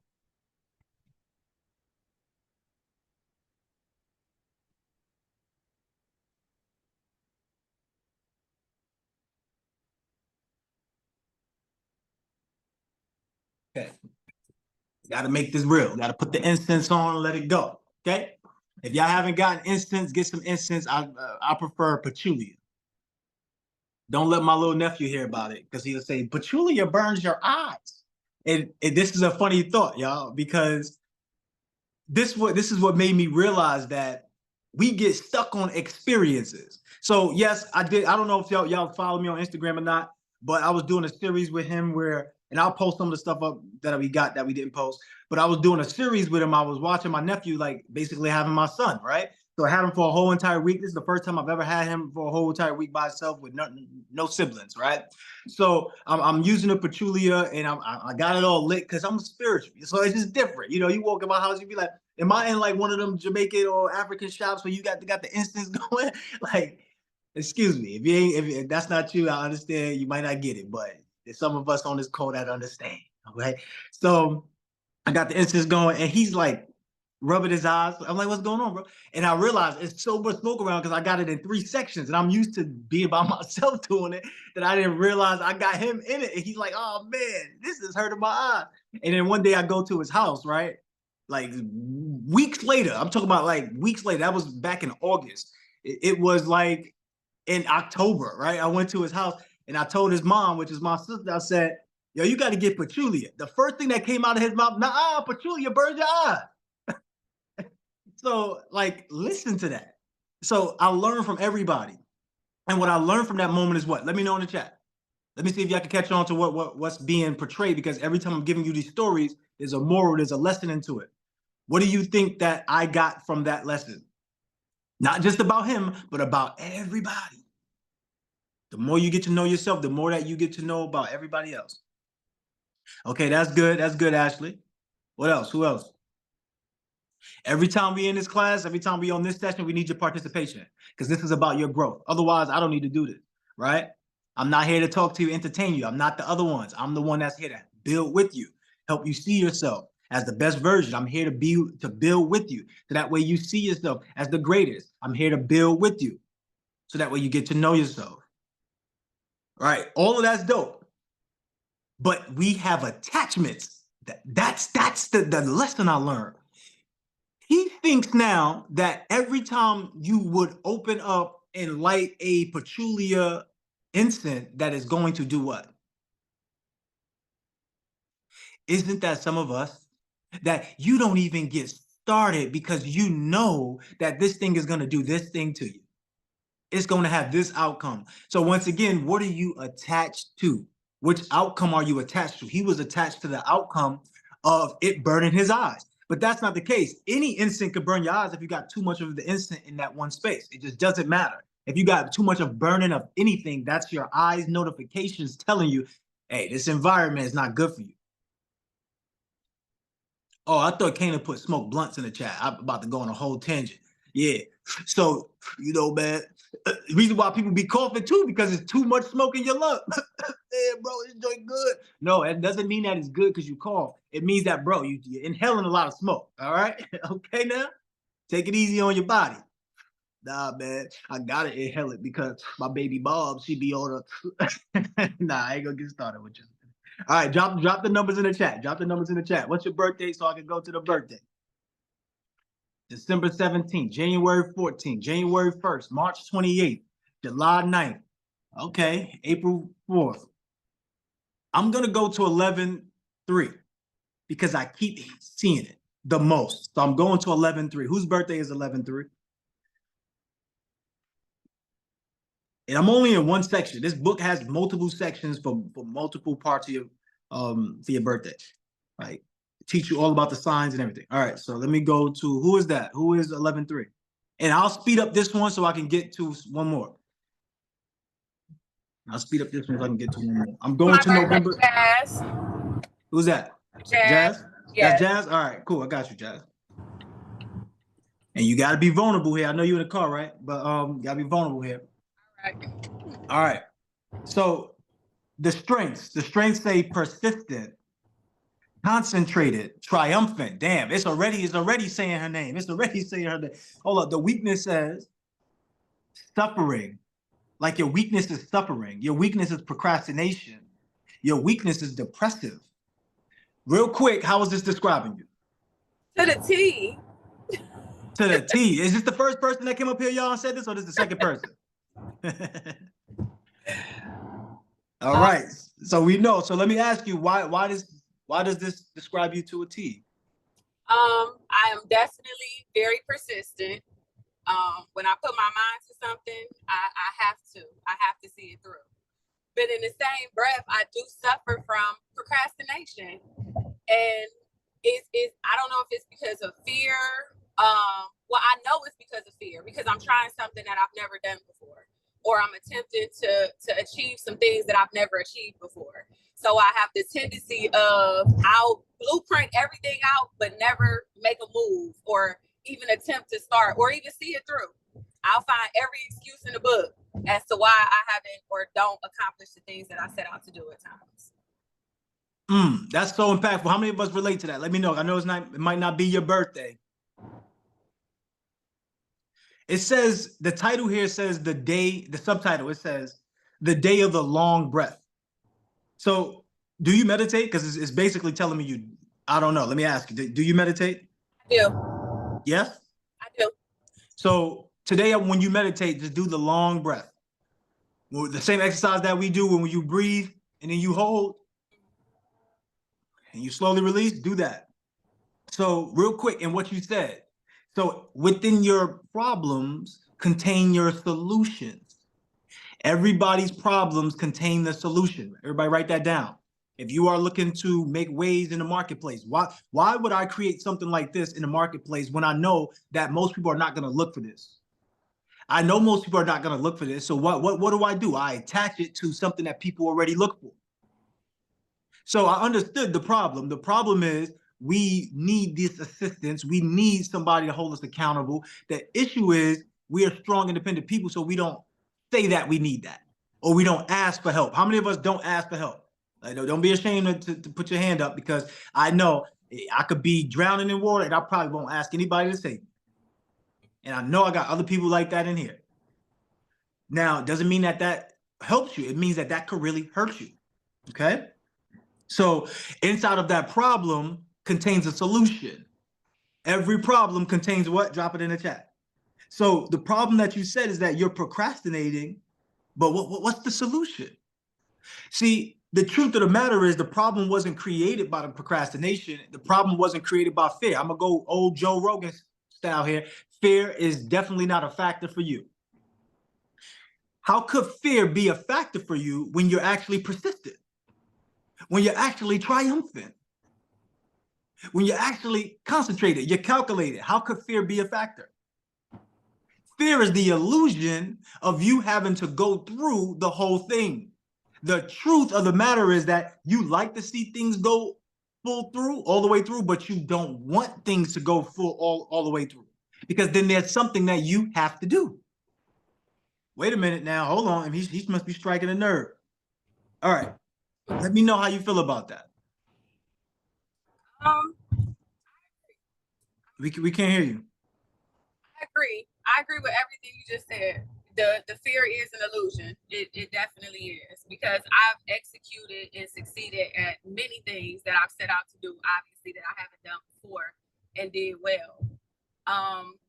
Okay. Got to make this real. Got to put the incense on and let it go. Okay. If y'all haven't gotten incense, get some incense. I prefer patchouli. Don't let my little nephew hear about it because he'll say patchouli burns your eyes. And this is a funny thought, y'all, because this is what made me realize that we get stuck on experiences. So yes, I did. I don't know if y'all follow me on Instagram or not, but I was doing a series with him where, and I'll post some of the stuff up that we got that we didn't post. But I was doing a series with him. I was watching my nephew, like basically having my son, right? So I had him for a whole entire week. This is the first time I've ever had him for a whole entire week by himself with no siblings, right? So I'm using the patchouli and I got it all lit because I'm spiritual. So it's just different. You know, you walk in my house, you be like, am I in like one of them Jamaican or African shops where you got the instance going? Like, excuse me, if that's not you, I understand you might not get it, but there's some of us on this call that understand. Okay, so I got the instance going, and he's like rubbing his eyes. I'm like, what's going on, bro? And I realized it's so much smoke around because I got it in 3 sections, and I'm used to being by myself doing it that I didn't realize I got him in it. And he's like, oh man, this is hurting my eye. And then one day I go to his house, right? Like weeks later, I'm talking about like weeks later. That was back in August. It was like in October, right? I went to his house and I told his mom, which is my sister, I said, yo, you got to get patchouli. The first thing that came out of his mouth, nah, patchouli burns your eye. So, like, listen to that. So I learned from everybody. And what I learned from that moment is what? Let me know in the chat. Let me see if y'all can catch on to what's being portrayed, because every time I'm giving you these stories, there's a moral, there's a lesson into it. What do you think that I got from that lesson? Not just about him, but about everybody. The more you get to know yourself, the more that you get to know about everybody else. Okay, that's good. That's good, Ashley. What else? Who else? Every time we in this class, every time we on this session, we need your participation because this is about your growth. Otherwise, I don't need to do this, right? I'm not here to talk to you, entertain you. I'm not the other ones. I'm the one that's here to build with you, help you see yourself as the best version. I'm here to build with you. So that way you see yourself as the greatest. I'm here to build with you. So that way you get to know yourself. All right, all of that's dope. But we have attachments. That's the lesson I learned. He thinks now that every time you would open up and light a patchouli incense, that is going to do what? Isn't that some of us? That you don't even get started because you know that this thing is going to do this thing to you. It's going to have this outcome. So once again, what are you attached to? Which outcome are you attached to? He was attached to the outcome of it burning his eyes. But that's not the case. Any instant could burn your eyes if you got too much of the instant in that one space. It just doesn't matter. If you got too much of burning of anything, that's your eyes notifications telling you, hey, this environment is not good for you. Oh, I thought Kana put smoke blunts in the chat. I'm about to go on a whole tangent. Yeah. So, you know, man, the reason why people be coughing too, because it's too much smoke in your lungs. Yeah, bro, it's doing good. No, it doesn't mean that it's good because you cough. It means that, bro, you're inhaling a lot of smoke. All right. Okay, now take it easy on your body. Nah, man, I gotta inhale it because my baby Bob, she be on a. Nah, I ain't gonna get started with you. All right, drop the numbers in the chat. Drop the numbers in the chat. What's your birthday so I can go to the birthday? December 17th, January 14th, January 1st, March 28th, July 9th. Okay, April 4th. I'm going to go to 11-3 because I keep seeing it. the most. So I'm going to 11-3. Whose birthday is 11-3? And I'm only in one section. This book has multiple sections for multiple parts of your for your birthday. Right? Teach you all about the signs and everything. All right, so let me go to who is that? Who is 11-3? And I'll speed up this one so I can get to one more. I'll speed up this one so I can get to one more. I'm going to November. Jazz. Who's that? Jazz. That's Jazz? All right, cool. I got you, Jazz. And you got to be vulnerable here. I know you're in the car, right? But you got to be vulnerable here. All right. So the strengths say persistent, concentrated, triumphant. Damn, it's already saying her name. It's already saying her name. Hold up. The weakness says suffering. Like your weakness is suffering. Your weakness is procrastination. Your weakness is depressive. Real quick, how is this describing you? To the T. To the T. Is this the first person that came up here, y'all, and said this, or this is the second person? All right. So we know. So let me ask you, why does this describe you to a T? I am definitely very persistent. When I put my mind to something, I have to see it through. But in the same breath, I do suffer from procrastination, and it's I don't know if it's because of fear. Well, I know it's because of fear, because I'm trying something that I've never done before, or I'm attempting to achieve some things that I've never achieved before. So I have this tendency of I'll blueprint everything out, but never make a move or even attempt to start or even see it through. I'll find every excuse in the book as to why I haven't or don't accomplish the things that I set out to do at times. That's so impactful. How many of us relate to that? Let me know. I know it might not be your birthday. It says, the title here says the subtitle, it says the day of the long breath. So do you meditate? Because it's basically telling me I don't know. Let me ask you, do you meditate? I do. Yes? I do. So today, when you meditate, just do the long breath. The same exercise that we do when you breathe and then you hold and you slowly release, do that. So real quick, in what you said, so within your problems contain your solutions. Everybody's problems contain the solution. Everybody write that down. If you are looking to make waves in the marketplace, why would I create something like this in the marketplace when I know that most people are not going to look for this? I know most people are not going to look for this. So what do? I attach it to something that people already look for. So I understood the problem. The problem is we need this assistance. We need somebody to hold us accountable. The issue is we are strong, independent people, so we don't say that we need that, or we don't ask for help. How many of us don't ask for help? Like, don't be ashamed to put your hand up, because I know I could be drowning in water and I probably won't ask anybody to save me. And I know I got other people like that in here. Now, it doesn't mean that helps you. It means that could really hurt you, okay? So inside of that problem contains a solution. Every problem contains what? Drop it in the chat. So the problem that you said is that you're procrastinating, but what's the solution? See, the truth of the matter is the problem wasn't created by the procrastination. The problem wasn't created by fear. I'm gonna go old Joe Rogan style here. Fear is definitely not a factor for you. How could fear be a factor for you when you're actually persistent? When you're actually triumphant? When you're actually concentrated, you're calculated? How could fear be a factor? Fear is the illusion of you having to go through the whole thing. The truth of the matter is that you like to see things go all the way through, but you don't want things to go all the way through, because then there's something that you have to do. Wait a minute now, hold on. He must be striking a nerve. All right, let me know how you feel about that. We can't hear you. I agree with everything you just said. The fear is an illusion. It definitely is, because I've executed and succeeded at many things that I've set out to do, obviously, that I haven't done before and did well.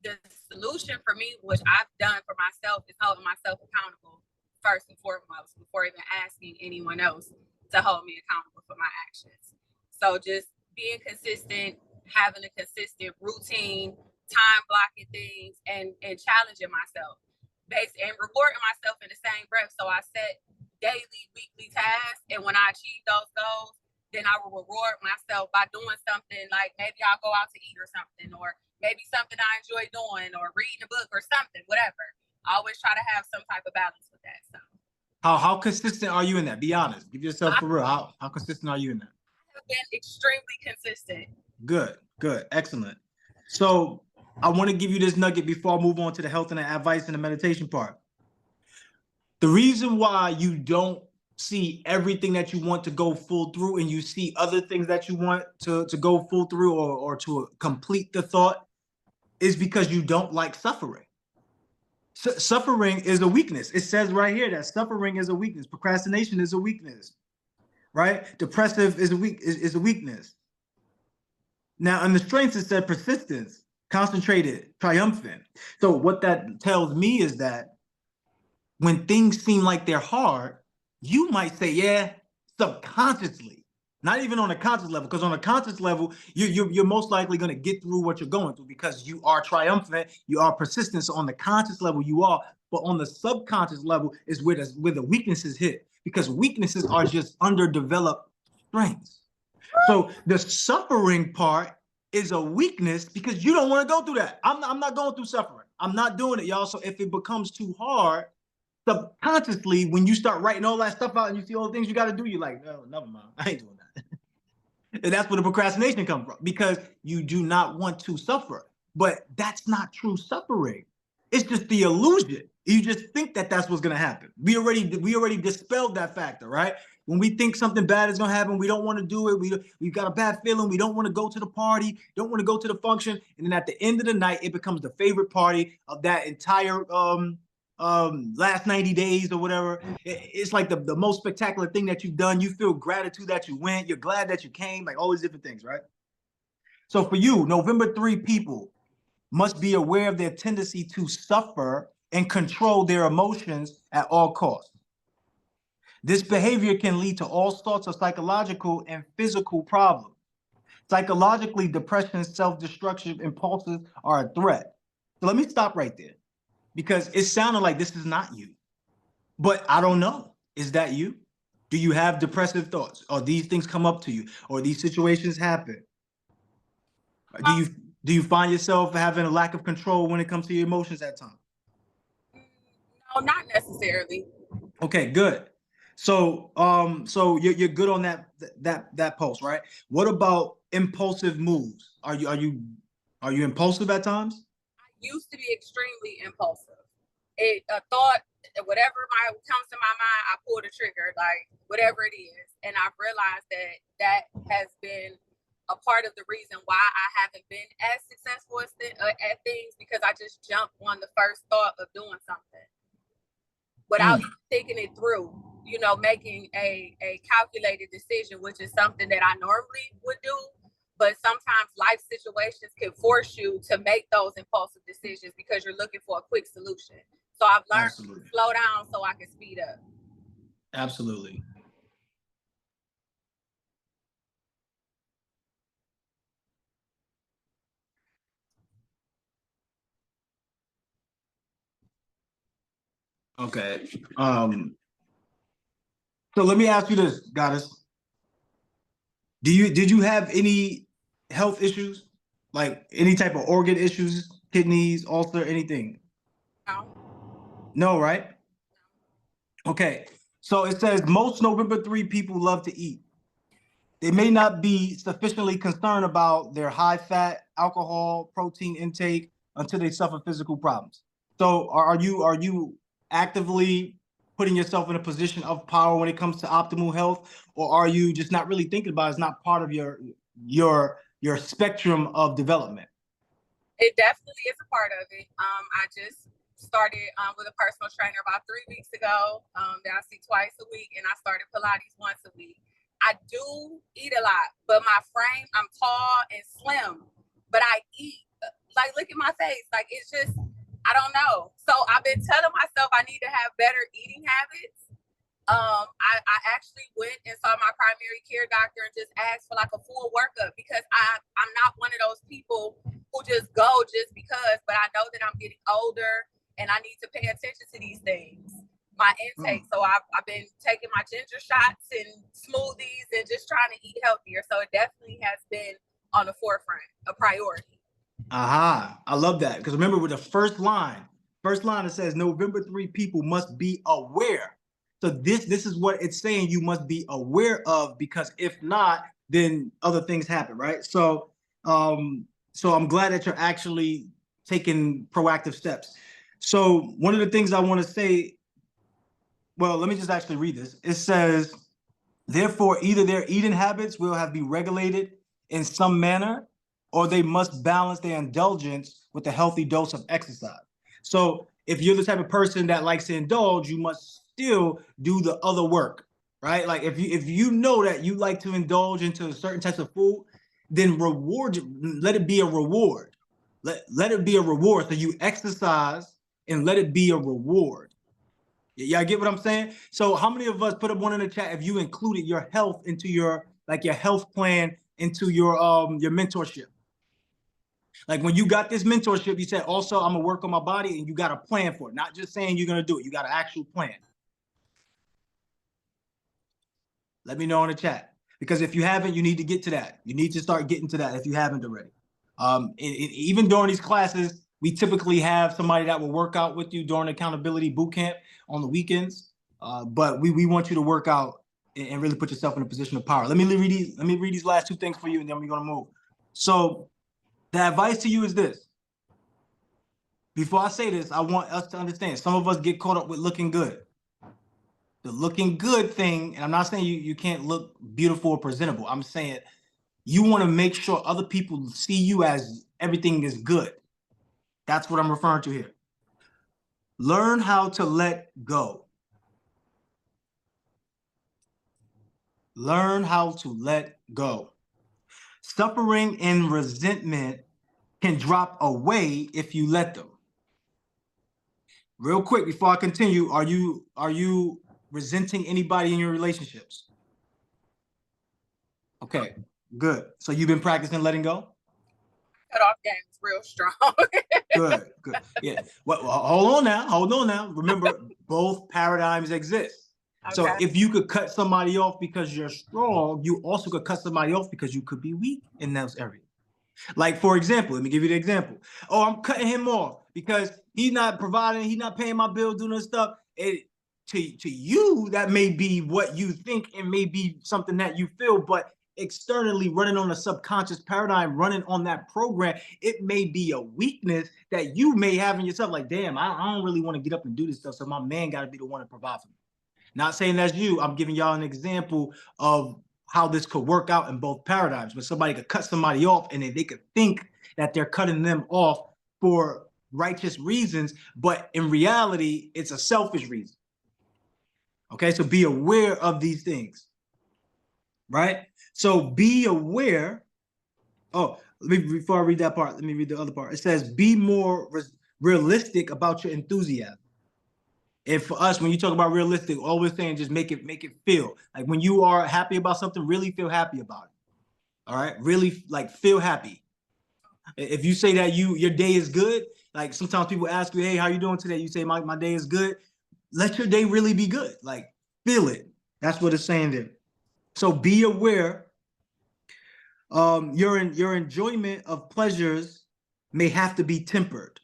The solution for me, which I've done for myself, is holding myself accountable first and foremost, before even asking anyone else to hold me accountable for my actions. So just being consistent, having a consistent routine, time blocking things, and challenging myself, and rewarding myself in the same breath. So I set daily, weekly tasks, and when I achieve those goals, then I will reward myself by doing something, like maybe I'll go out to eat or something, or maybe something I enjoy doing, or reading a book or something, whatever. I always try to have some type of balance with that. So How consistent are you in that? Be honest. Give yourself for real. How consistent are you in that? I have been extremely consistent. Good, excellent. So I want to give you this nugget before I move on to the health and the advice and the meditation part. The reason why you don't see everything that you want to go full through, and you see other things that you want to go full through, or to complete the thought, is because you don't like suffering. Suffering is a weakness. It says right here that suffering is a weakness. Procrastination is a weakness, right? Depressive is a weakness. Now, in the strengths, it said persistence, concentrated, triumphant. So what that tells me is that when things seem like they're hard, you might say, yeah, subconsciously, not even on a conscious level, because on a conscious level, you're most likely going to get through what you're going through because you are triumphant, you are persistent. So on the conscious level, you are, but on the subconscious level is where the weaknesses hit, because weaknesses are just underdeveloped strengths. So the suffering part is a weakness because you don't want to go through that. I'm not going through suffering. I'm not doing it, y'all. So if it becomes too hard, subconsciously, when you start writing all that stuff out and you see all the things you got to do, you're like, no, never mind. I ain't doing that. And that's where the procrastination comes from, because you do not want to suffer. But that's not true suffering. It's just the illusion. You just think that that's what's going to happen. We already dispelled that factor, right? When we think something bad is going to happen, we don't want to do it. We've got a bad feeling. We don't want to go to the party, don't want to go to the function. And then at the end of the night, it becomes the favorite party of that entire last 90 days or whatever. It's like the most spectacular thing that you've done. You feel gratitude that you went. You're glad that you came, like all these different things, right? So for you, November 3 people must be aware of their tendency to suffer and control their emotions at all costs. This behavior can lead to all sorts of psychological and physical problems. Psychologically, depression, self-destruction, impulses are a threat. So let me stop right there, because it sounded like this is not you, but I don't know. Is that you? Do you have depressive thoughts? Or these things come up to you? Or these situations happen? Do you find yourself having a lack of control when it comes to your emotions at times? No, not necessarily. Okay, good. So so you're good on that post, right? What about impulsive moves? Are you impulsive at times? I used to be extremely impulsive. A thought, whatever comes to my mind, I pull the trigger, like whatever it is. And I've realized that has been a part of the reason why I haven't been as successful at things, because I just jump on the first thought of doing something without even thinking it through, making a calculated decision, which is something that I normally would do. But sometimes life situations can force you to make those impulsive decisions because you're looking for a quick solution. So I've learned to slow down so I can speed up. Absolutely. Okay. So let me ask you this, Goddess. Did you have any health issues? Like any type of organ issues, kidneys, ulcer, anything? No. No, right? Okay. So it says most November 3 people love to eat. They may not be sufficiently concerned about their high fat, alcohol, protein intake until they suffer physical problems. So are you actively putting yourself in a position of power when it comes to optimal health, or are you just not really thinking about it? It's not part of your spectrum of development? It definitely is a part of it. I just started with a personal trainer about 3 weeks ago that I see twice a week, and I started Pilates once a week. I do eat a lot, but my frame, I'm tall and slim, but I eat, like, look at my face. Like, it's just, I don't know. So I've been telling myself I need to have better eating habits. I actually went and saw my primary care doctor and just asked for like a full workup because I'm not one of those people who just go just because, but I know that I'm getting older and I need to pay attention to these things. My intake. So I've been taking my ginger shots and smoothies and just trying to eat healthier. So it definitely has been on the forefront, a priority. Aha, I love that. Because remember with the first line it says November 3 people must be aware. So this is what it's saying you must be aware of, because if not, then other things happen, right? So so I'm glad that you're actually taking proactive steps. So one of the things I want to say, well, let me just actually read this. It says, therefore, either their eating habits will have be regulated in some manner, or they must balance their indulgence with a healthy dose of exercise. So if you're the type of person that likes to indulge, you must still do the other work, right? Like if you know that you like to indulge into certain types of food, then let it be a reward. Let it be a reward. So you exercise and let it be a reward. Yeah, I get what I'm saying. So how many of us, put up one in the chat if you included your health into your health plan into your mentorship? Like when you got this mentorship, you said also I'm gonna work on my body, and you got a plan for it. Not just saying you're gonna do it. You got an actual plan. Let me know in the chat, because if you haven't, you need to get to that. You need to start getting to that if you haven't already. Even during these classes, we typically have somebody that will work out with you during accountability boot camp on the weekends. But we want you to work out and really put yourself in a position of power. Let me read these last two things for you, and then we're gonna move. So the advice to you is this. Before I say this, I want us to understand, some of us get caught up with looking good. The looking good thing, and I'm not saying you can't look beautiful or presentable. I'm saying you want to make sure other people see you as everything is good. That's what I'm referring to here. Learn how to let go. Learn how to let go. Suffering and resentment can drop away if you let them. Real quick, before I continue, are you resenting anybody in your relationships? Okay, good. So you've been practicing letting go? Cutoff game is real strong. Good. Yeah. Well, hold on now. Remember, both paradigms exist. Okay. So if you could cut somebody off because you're strong, you also could cut somebody off because you could be weak in those areas. Like, for example, let me give you the example. Oh, I'm cutting him off because he's not providing, he's not paying my bill, doing this stuff. To you, that may be what you think and may be something that you feel, but externally running on a subconscious paradigm, running on that program, it may be a weakness that you may have in yourself. Like, damn, I don't really want to get up and do this stuff, so my man got to be the one to provide for me. Not saying that's you. I'm giving y'all an example of how this could work out in both paradigms, when somebody could cut somebody off and they could think that they're cutting them off for righteous reasons, but in reality, it's a selfish reason. Okay, so be aware of these things, right? So be aware. Oh, before I read that part, let me read the other part. It says, be more realistic about your enthusiasm. And for us, when you talk about realistic, always saying just make it feel like when you are happy about something, really feel happy about it. All right, really like feel happy. If you say that your day is good, like sometimes people ask you, hey, how you doing today? You say my day is good. Let your day really be good. Like feel it. That's what it's saying there. So be aware. Your enjoyment of pleasures may have to be tempered.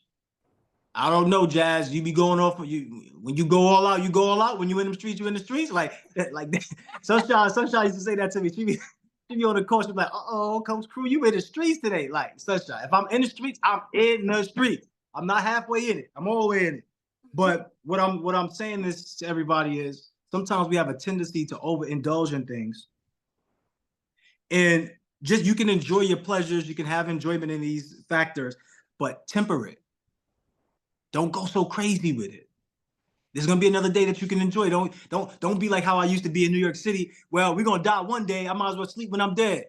I don't know, Jazz. You be going off when you go all out. You go all out when you in the streets. You in the streets like Sunshine. Sunshine used to say that to me. She be on the coach. She's like, Coach Crew, you in the streets today? Like Sunshine. If I'm in the streets, I'm in the streets. I'm not halfway in it. I'm all the way in it. But what I'm saying this to everybody is sometimes we have a tendency to overindulge in things, and just you can enjoy your pleasures. You can have enjoyment in these factors, but temper it. Don't go so crazy with it. There's gonna be another day that you can enjoy. Don't be like how I used to be in New York City. Well, we're gonna die one day. I might as well sleep when I'm dead.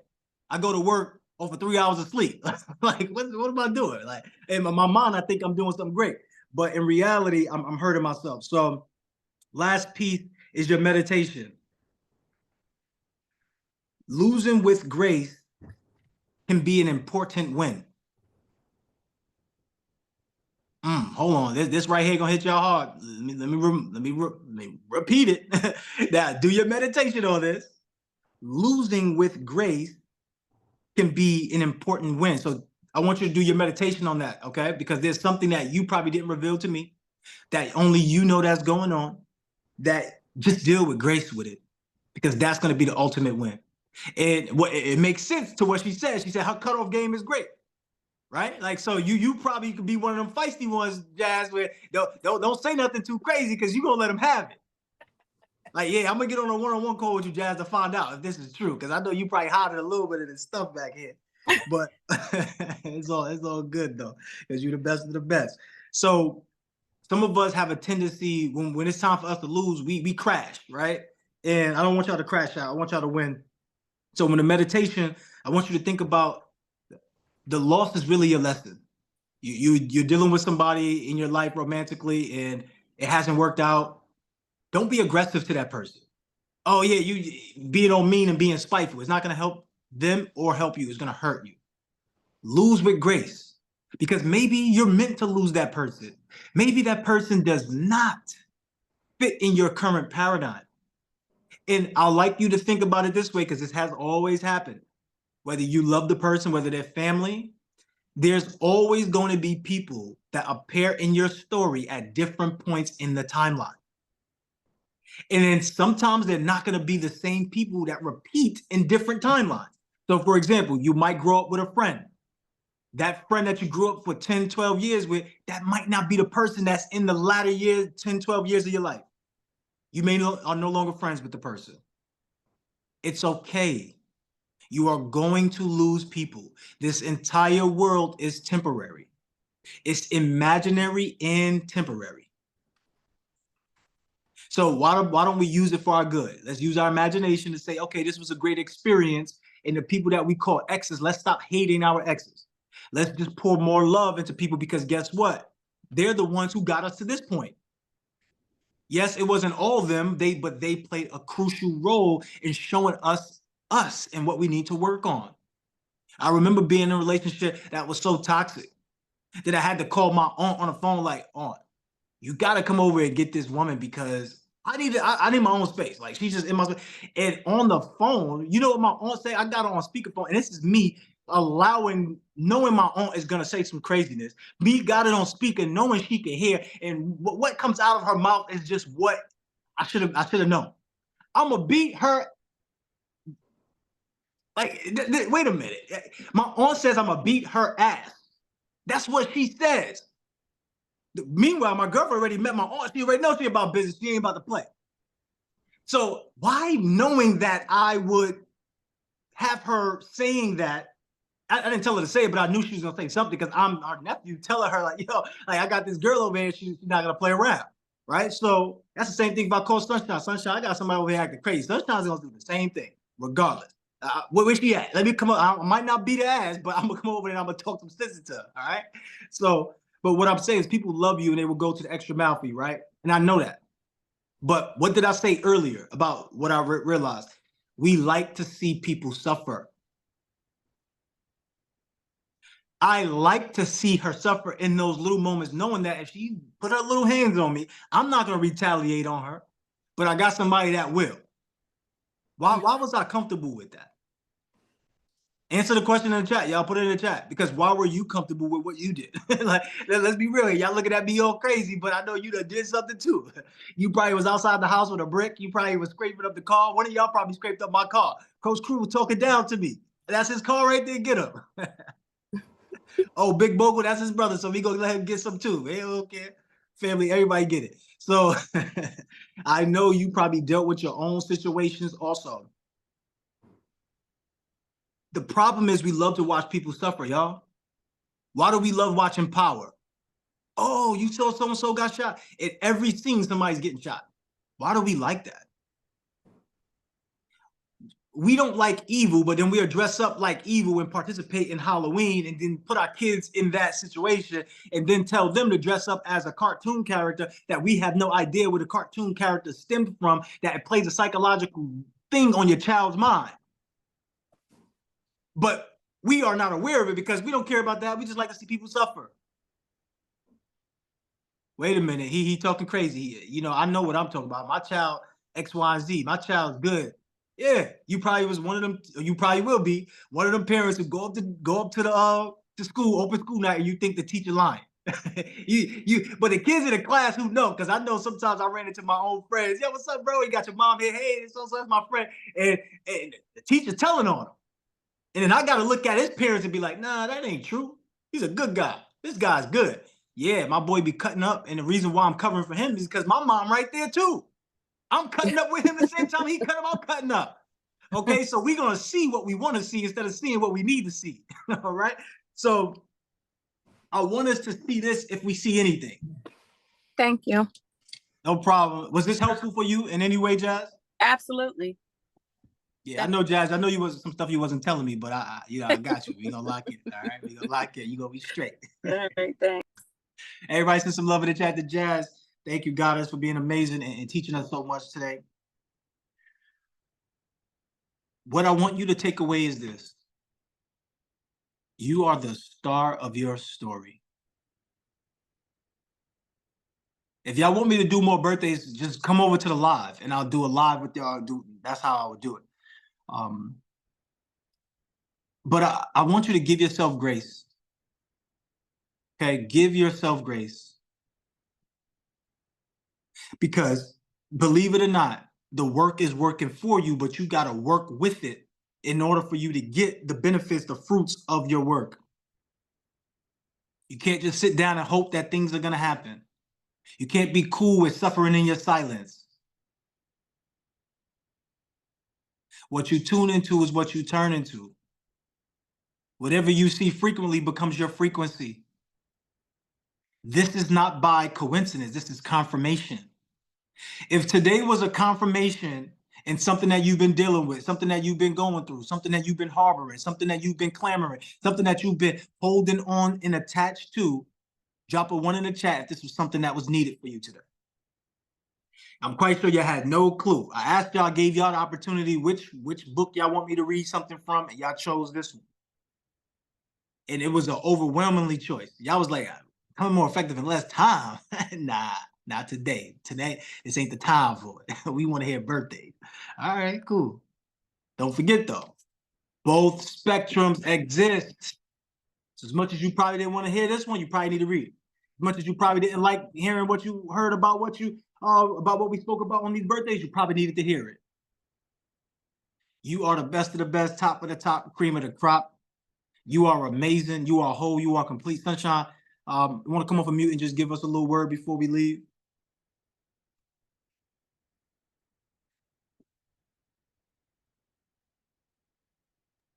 I go to work over 3 hours of sleep. Like, what am I doing? Like, in my mind, I think I'm doing something great, but in reality, I'm hurting myself. So, last piece is your meditation. Losing with grace can be an important win. Hold on, this right here gonna hit y'all hard. Let me repeat it. Now, do your meditation on this. Losing with grace can be an important win. So I want you to do your meditation on that, okay? Because there's something that you probably didn't reveal to me, that only you know that's going on, that just deal with grace with it, because that's going to be the ultimate win. And what it makes sense to what she said. She said her cutoff game is great, right? Like, so you probably could be one of them feisty ones, Jazz, where don't say nothing too crazy because you're gonna let them have it. Like, yeah, I'm gonna get on a one-on-one call with you, Jazz, to find out if this is true, because I know you probably hiding a little bit of this stuff back here. But it's all good though, because you're the best of the best. So some of us have a tendency when it's time for us to lose, we crash, right? And I don't want y'all to crash out. I want y'all to win. So when the meditation, I want you to think about the loss is really a lesson. You're dealing with somebody in your life romantically and it hasn't worked out. Don't be aggressive to that person. Oh yeah, you being all mean and being spiteful. It's not gonna help them or help you. It's gonna hurt you. Lose with grace, because maybe you're meant to lose that person. Maybe that person does not fit in your current paradigm. And I'd like you to think about it this way, because this has always happened. Whether you love the person, whether they're family, there's always going to be people that appear in your story at different points in the timeline. And then sometimes they're not going to be the same people that repeat in different timelines. So for example, you might grow up with a friend. That friend that you grew up for 10, 12 years with, that might not be the person that's in the latter years, 10, 12 years of your life. You are no longer friends with the person. It's okay. You are going to lose people. This entire world is temporary. It's imaginary and temporary. So why don't we use it for our good? Let's use our imagination to say, okay, this was a great experience. And the people that we call exes, let's stop hating our exes. Let's just pour more love into people, because guess what? They're the ones who got us to this point. Yes, it wasn't all of them, but they played a crucial role in showing us and what we need to work on. I remember being in a relationship that was so toxic that I had to call my aunt on the phone, like, aunt, you got to come over and get this woman, because I need my own space. Like, she's just in my space. And on the phone, you know what my aunt said? I got her on speakerphone, and this is me knowing my aunt is going to say some craziness. Me got it on speaker, knowing she can hear. And what comes out of her mouth is just what I should have known. I'm going to beat her. Like, wait a minute. My aunt says I'm going to beat her ass. That's what she says. Meanwhile, my girlfriend already met my aunt. She already knows she about business. She ain't about to play. So why, knowing that I would have her saying that, I didn't tell her to say it, but I knew she was gonna say something, because I'm our nephew, telling her like, yo, like, I got this girl over here, she's not gonna play around, right? So that's the same thing if I call Sunshine. Sunshine, I got somebody over here acting crazy. Sunshine's gonna do the same thing, regardless. Where she at? Let me come up. I might not beat her ass, but I'm gonna come over and I'm gonna talk some sense to her, all right? So, but what I'm saying is people love you and they will go to the extra mile for you, right? And I know that. But what did I say earlier about what I realized? We like to see people suffer. I like to see her suffer in those little moments, knowing that if she put her little hands on me, I'm not going to retaliate on her, but I got somebody that will. Why was I comfortable with that? Answer the question in the chat. Y'all put it in the chat, because why were you comfortable with what you did? Like, let's be real. Y'all looking at me all crazy, but I know you done did something too. You probably was outside the house with a brick. You probably was scraping up the car. One of y'all probably scraped up my car. Coach Crew was talking down to me. That's his car right there. Get him. Oh, Big Bogle, that's his brother. So we gonna let him get some too. Hey, okay. Family, everybody get it. So I know you probably dealt with your own situations also. The problem is we love to watch people suffer, y'all. Why do we love watching power? Oh, you saw so-and-so got shot. In every scene, somebody's getting shot. Why do we like that? we don't like evil, but then we'll dress up like evil and participate in Halloween and then put our kids in that situation and then tell them to dress up as a cartoon character that we have no idea where the cartoon character stemmed from, that it plays a psychological thing on your child's mind. But we are not aware of it because we don't care about that. We just like to see people suffer. Wait a minute, he talking crazy. You know, I know what I'm talking about. My child, X, Y, and Z. My child's good. Yeah, you probably was one of them. Or you probably will be one of them parents who go up to the school, open school night, and you think the teacher lying. But the kids in the class who know, because I know sometimes I ran into my own friends. Yo, what's up, bro? You got your mom here. Hey, so that's my friend, and the teacher's telling on him, and then I got to look at his parents and be like, nah, that ain't true. He's a good guy. This guy's good. Yeah, my boy be cutting up, and the reason why I'm covering for him is because my mom right there too. I'm cutting up with him at the same time he cut up, I'm cutting up. Okay, so we're gonna see what we want to see instead of seeing what we need to see. All right. So I want us to see this if we see anything. Thank you. No problem. Was this helpful for you in any way, Jazz? Absolutely. Yeah, I know, Jazz. I know you was some stuff you wasn't telling me, but I got you. We gonna lock it. All right, we gonna lock it. You gonna be straight. All right, thanks. Everybody, send some love in the chat to Jazz. Thank you, Goddess, for being amazing and teaching us so much today. What I want you to take away is this. You are the star of your story. If y'all want me to do more birthdays, just come over to the live and I'll do a live with y'all. That's how I would do it. But I want you to give yourself grace. Okay, give yourself grace. Because believe it or not, the work is working for you, but you got to work with it in order for you to get the benefits, the fruits of your work. You can't just sit down and hope that things are going to happen. You can't be cool with suffering in your silence. What you tune into is what you turn into. Whatever you see frequently becomes your frequency. This is not by coincidence. This is confirmation. If today was a confirmation and something that you've been dealing with, something that you've been going through, something that you've been harboring, something that you've been clamoring, something that you've been holding on and attached to, drop a 1 in the chat if this was something that was needed for you today. I'm quite sure you had no clue. I asked y'all, gave y'all the opportunity, which book y'all want me to read something from, and y'all chose this one. And it was an overwhelmingly choice. Y'all was like, becoming more effective in less time. Nah, not today. Today, this ain't the time for it. We want to hear birthdays. All right, cool. Don't forget though, both spectrums exist. So as much as you probably didn't want to hear this one, you probably need to read it. As much as you probably didn't like hearing what you heard about what we spoke about on these birthdays, you probably needed to hear it. You are the best of the best, top of the top, cream of the crop. You are amazing. You are whole. You are complete. Sunshine, you want to come off a mute and just give us a little word before we leave?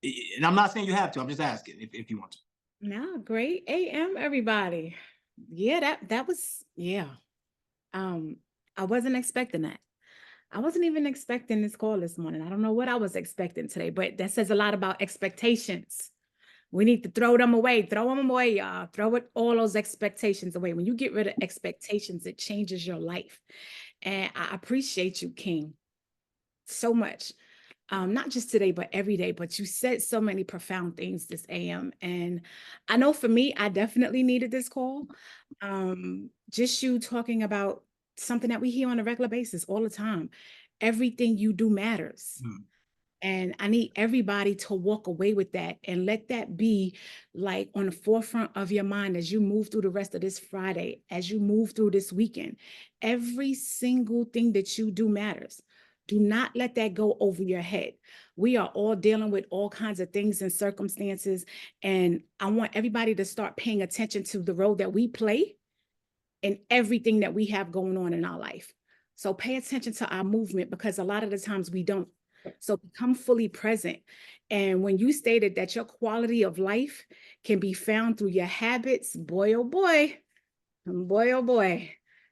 And I'm not saying you have to. I'm just asking if you want to. No, great AM, everybody. Yeah, that was, yeah. I wasn't expecting that. I wasn't even expecting this call this morning. I don't know what I was expecting today, but that says a lot about expectations. We need to throw them away, y'all. Throw all those expectations away. When you get rid of expectations, it changes your life. And I appreciate you, King, so much. Not just today, but every day. But you said so many profound things this AM. And I know for me, I definitely needed this call. Just you talking about something that we hear on a regular basis all the time. Everything you do matters. And I need everybody to walk away with that and let that be like on the forefront of your mind as you move through the rest of this Friday, as you move through this weekend. Every single thing that you do matters. Do not let that go over your head. We are all dealing with all kinds of things and circumstances. And I want everybody to start paying attention to the role that we play in everything that we have going on in our life. So pay attention to our movement, because a lot of the times we don't. So become fully present. And when you stated that your quality of life can be found through your habits, boy, oh boy,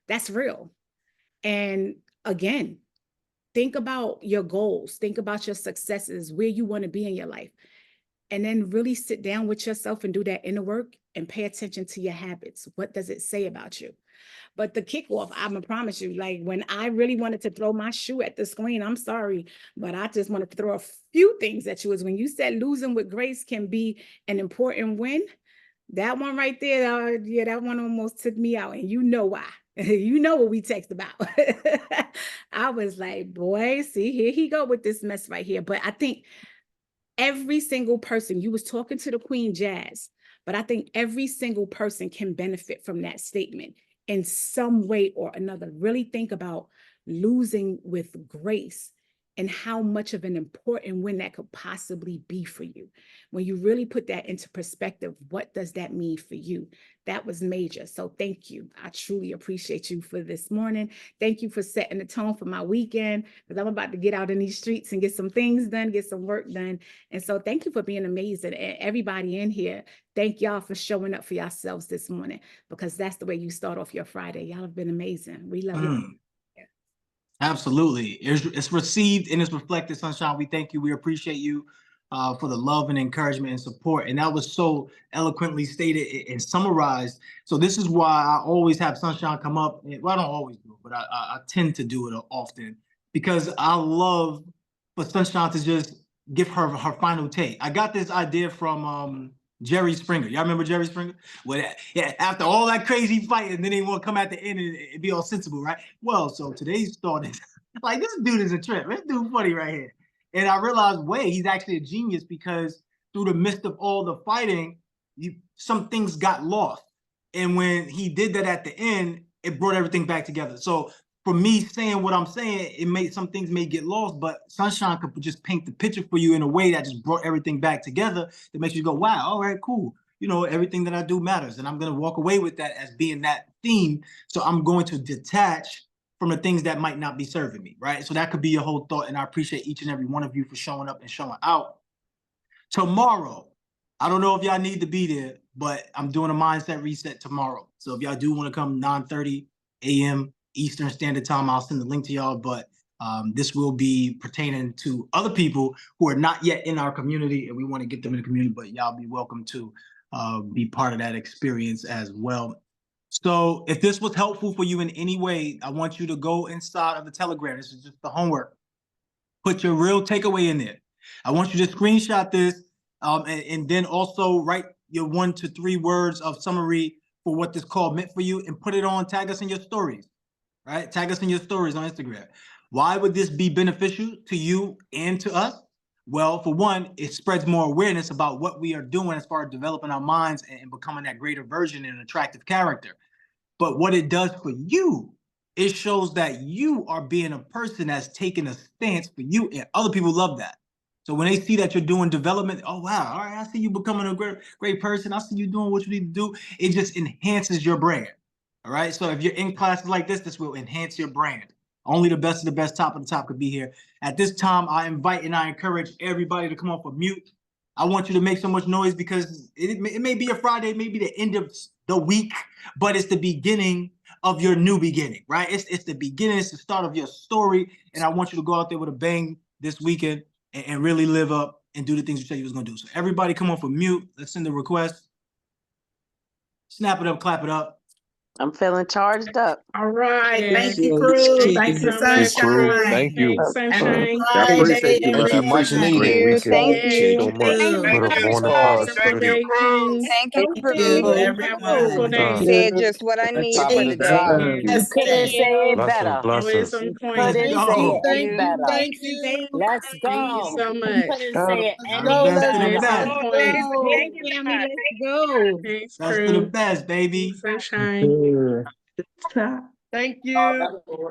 that's real. And again, think about your goals, think about your successes, where you want to be in your life. And then really sit down with yourself and do that inner work and pay attention to your habits. What does it say about you? But the kickoff, I'm gonna promise you, like when I really wanted to throw my shoe at the screen, I'm sorry, but I just wanted to throw a few things at you. Is when you said losing with grace can be an important win. That one right there, yeah, that one almost took me out, and you know why. You know what we text about. I was like, boy, see, here he go with this mess right here. But I think every single person, you was talking to the Queen Jazz, but I think every single person can benefit from that statement in some way or another. Really think about losing with grace and how much of an important win that could possibly be for you. When you really put that into perspective, what does that mean for you? That was major. So thank you. I truly appreciate you for this morning. Thank you for setting the tone for my weekend, because I'm about to get out in these streets and get some things done, get some work done. And so thank you for being amazing. And everybody in here, thank y'all for showing up for yourselves this morning, because that's the way you start off your Friday. Y'all have been amazing. We love you. Absolutely. It's received and it's reflected, Sunshine. We thank you. We appreciate you for the love and encouragement and support. And that was so eloquently stated and summarized. So this is why I always have Sunshine come up. Well, I don't always do it, but I tend to do it often, because I love for Sunshine to just give her final take. I got this idea from Jerry Springer. Y'all remember Jerry Springer? Well, yeah, after all that crazy fighting, then he want to come at the end and be all sensible, right? Well, so today's thought is like, this dude is a trip. This dude funny right here. And I realized, wait, he's actually a genius, because through the midst of all the fighting, some things got lost. And when he did that at the end, it brought everything back together. So for me saying what I'm saying, it made some things may get lost, but Sunshine could just paint the picture for you in a way that just brought everything back together, that makes you go, wow, all right, cool. You know, everything that I do matters. And I'm going to walk away with that as being that theme. So I'm going to detach from the things that might not be serving me, right? So that could be your whole thought. And I appreciate each and every one of you for showing up and showing out. Tomorrow, I don't know if y'all need to be there, but I'm doing a mindset reset tomorrow. So if y'all do want to come 9:30 a.m. Eastern Standard Time, I'll send the link to y'all. But this will be pertaining to other people who are not yet in our community, and we want to get them in the community, but y'all be welcome to be part of that experience as well. So if this was helpful for you in any way, I want you to go inside of the Telegram. This is just the homework. Put your real takeaway in there. I want you to screenshot this and then also write your 1 to 3 words of summary for what this call meant for you, and put it on, tag us in your stories, right? Tag us in your stories on Instagram. Why would this be beneficial to you and to us? Well, for one, it spreads more awareness about what we are doing as far as developing our minds and becoming that greater version and attractive character. But what it does for you, it shows that you are being a person that's taking a stance for you, and other people love that. So when they see that you're doing development, oh wow, all right, I see you becoming a great person. I see you doing what you need to do. It just enhances your brand. All right. So if you're in classes like this will enhance your brand. Only the best of the best, top of the top could be here. At this time, I invite and I encourage everybody to come off of mute. I want you to make so much noise because it may be a Friday, maybe the end of the week, but it's the beginning of your new beginning, right? It's the beginning, it's the start of your story. And I want you to go out there with a bang this weekend and really live up and do the things you said you was gonna do. So everybody come off of mute. Let's send the request. Snap it up, clap it up. I'm feeling charged up. All right. Yeah. Thank you, crew. Thank you, so much, Sunshine. Thank you. Thanks, Sunshine. I appreciate you, Thank you, man. much Thank needed. you. Thank Appreciate you. so much. Put a Thank bona you, pause. Thank you, crew. Thank you, Thank you, crew. Have a wonderful day. Said just what I needed Top for of the the day. day. You couldn't say it Blessings, better. Always blessings. on You point. couldn't Let's say go. it any better. Thank you. Let's Thank you go. so You much. couldn't say it Y'all the any best of the Always better. on best. point. Family, let's go. Thanks, Best of the crew. best, baby. Thanks, Sunshine. Thank you.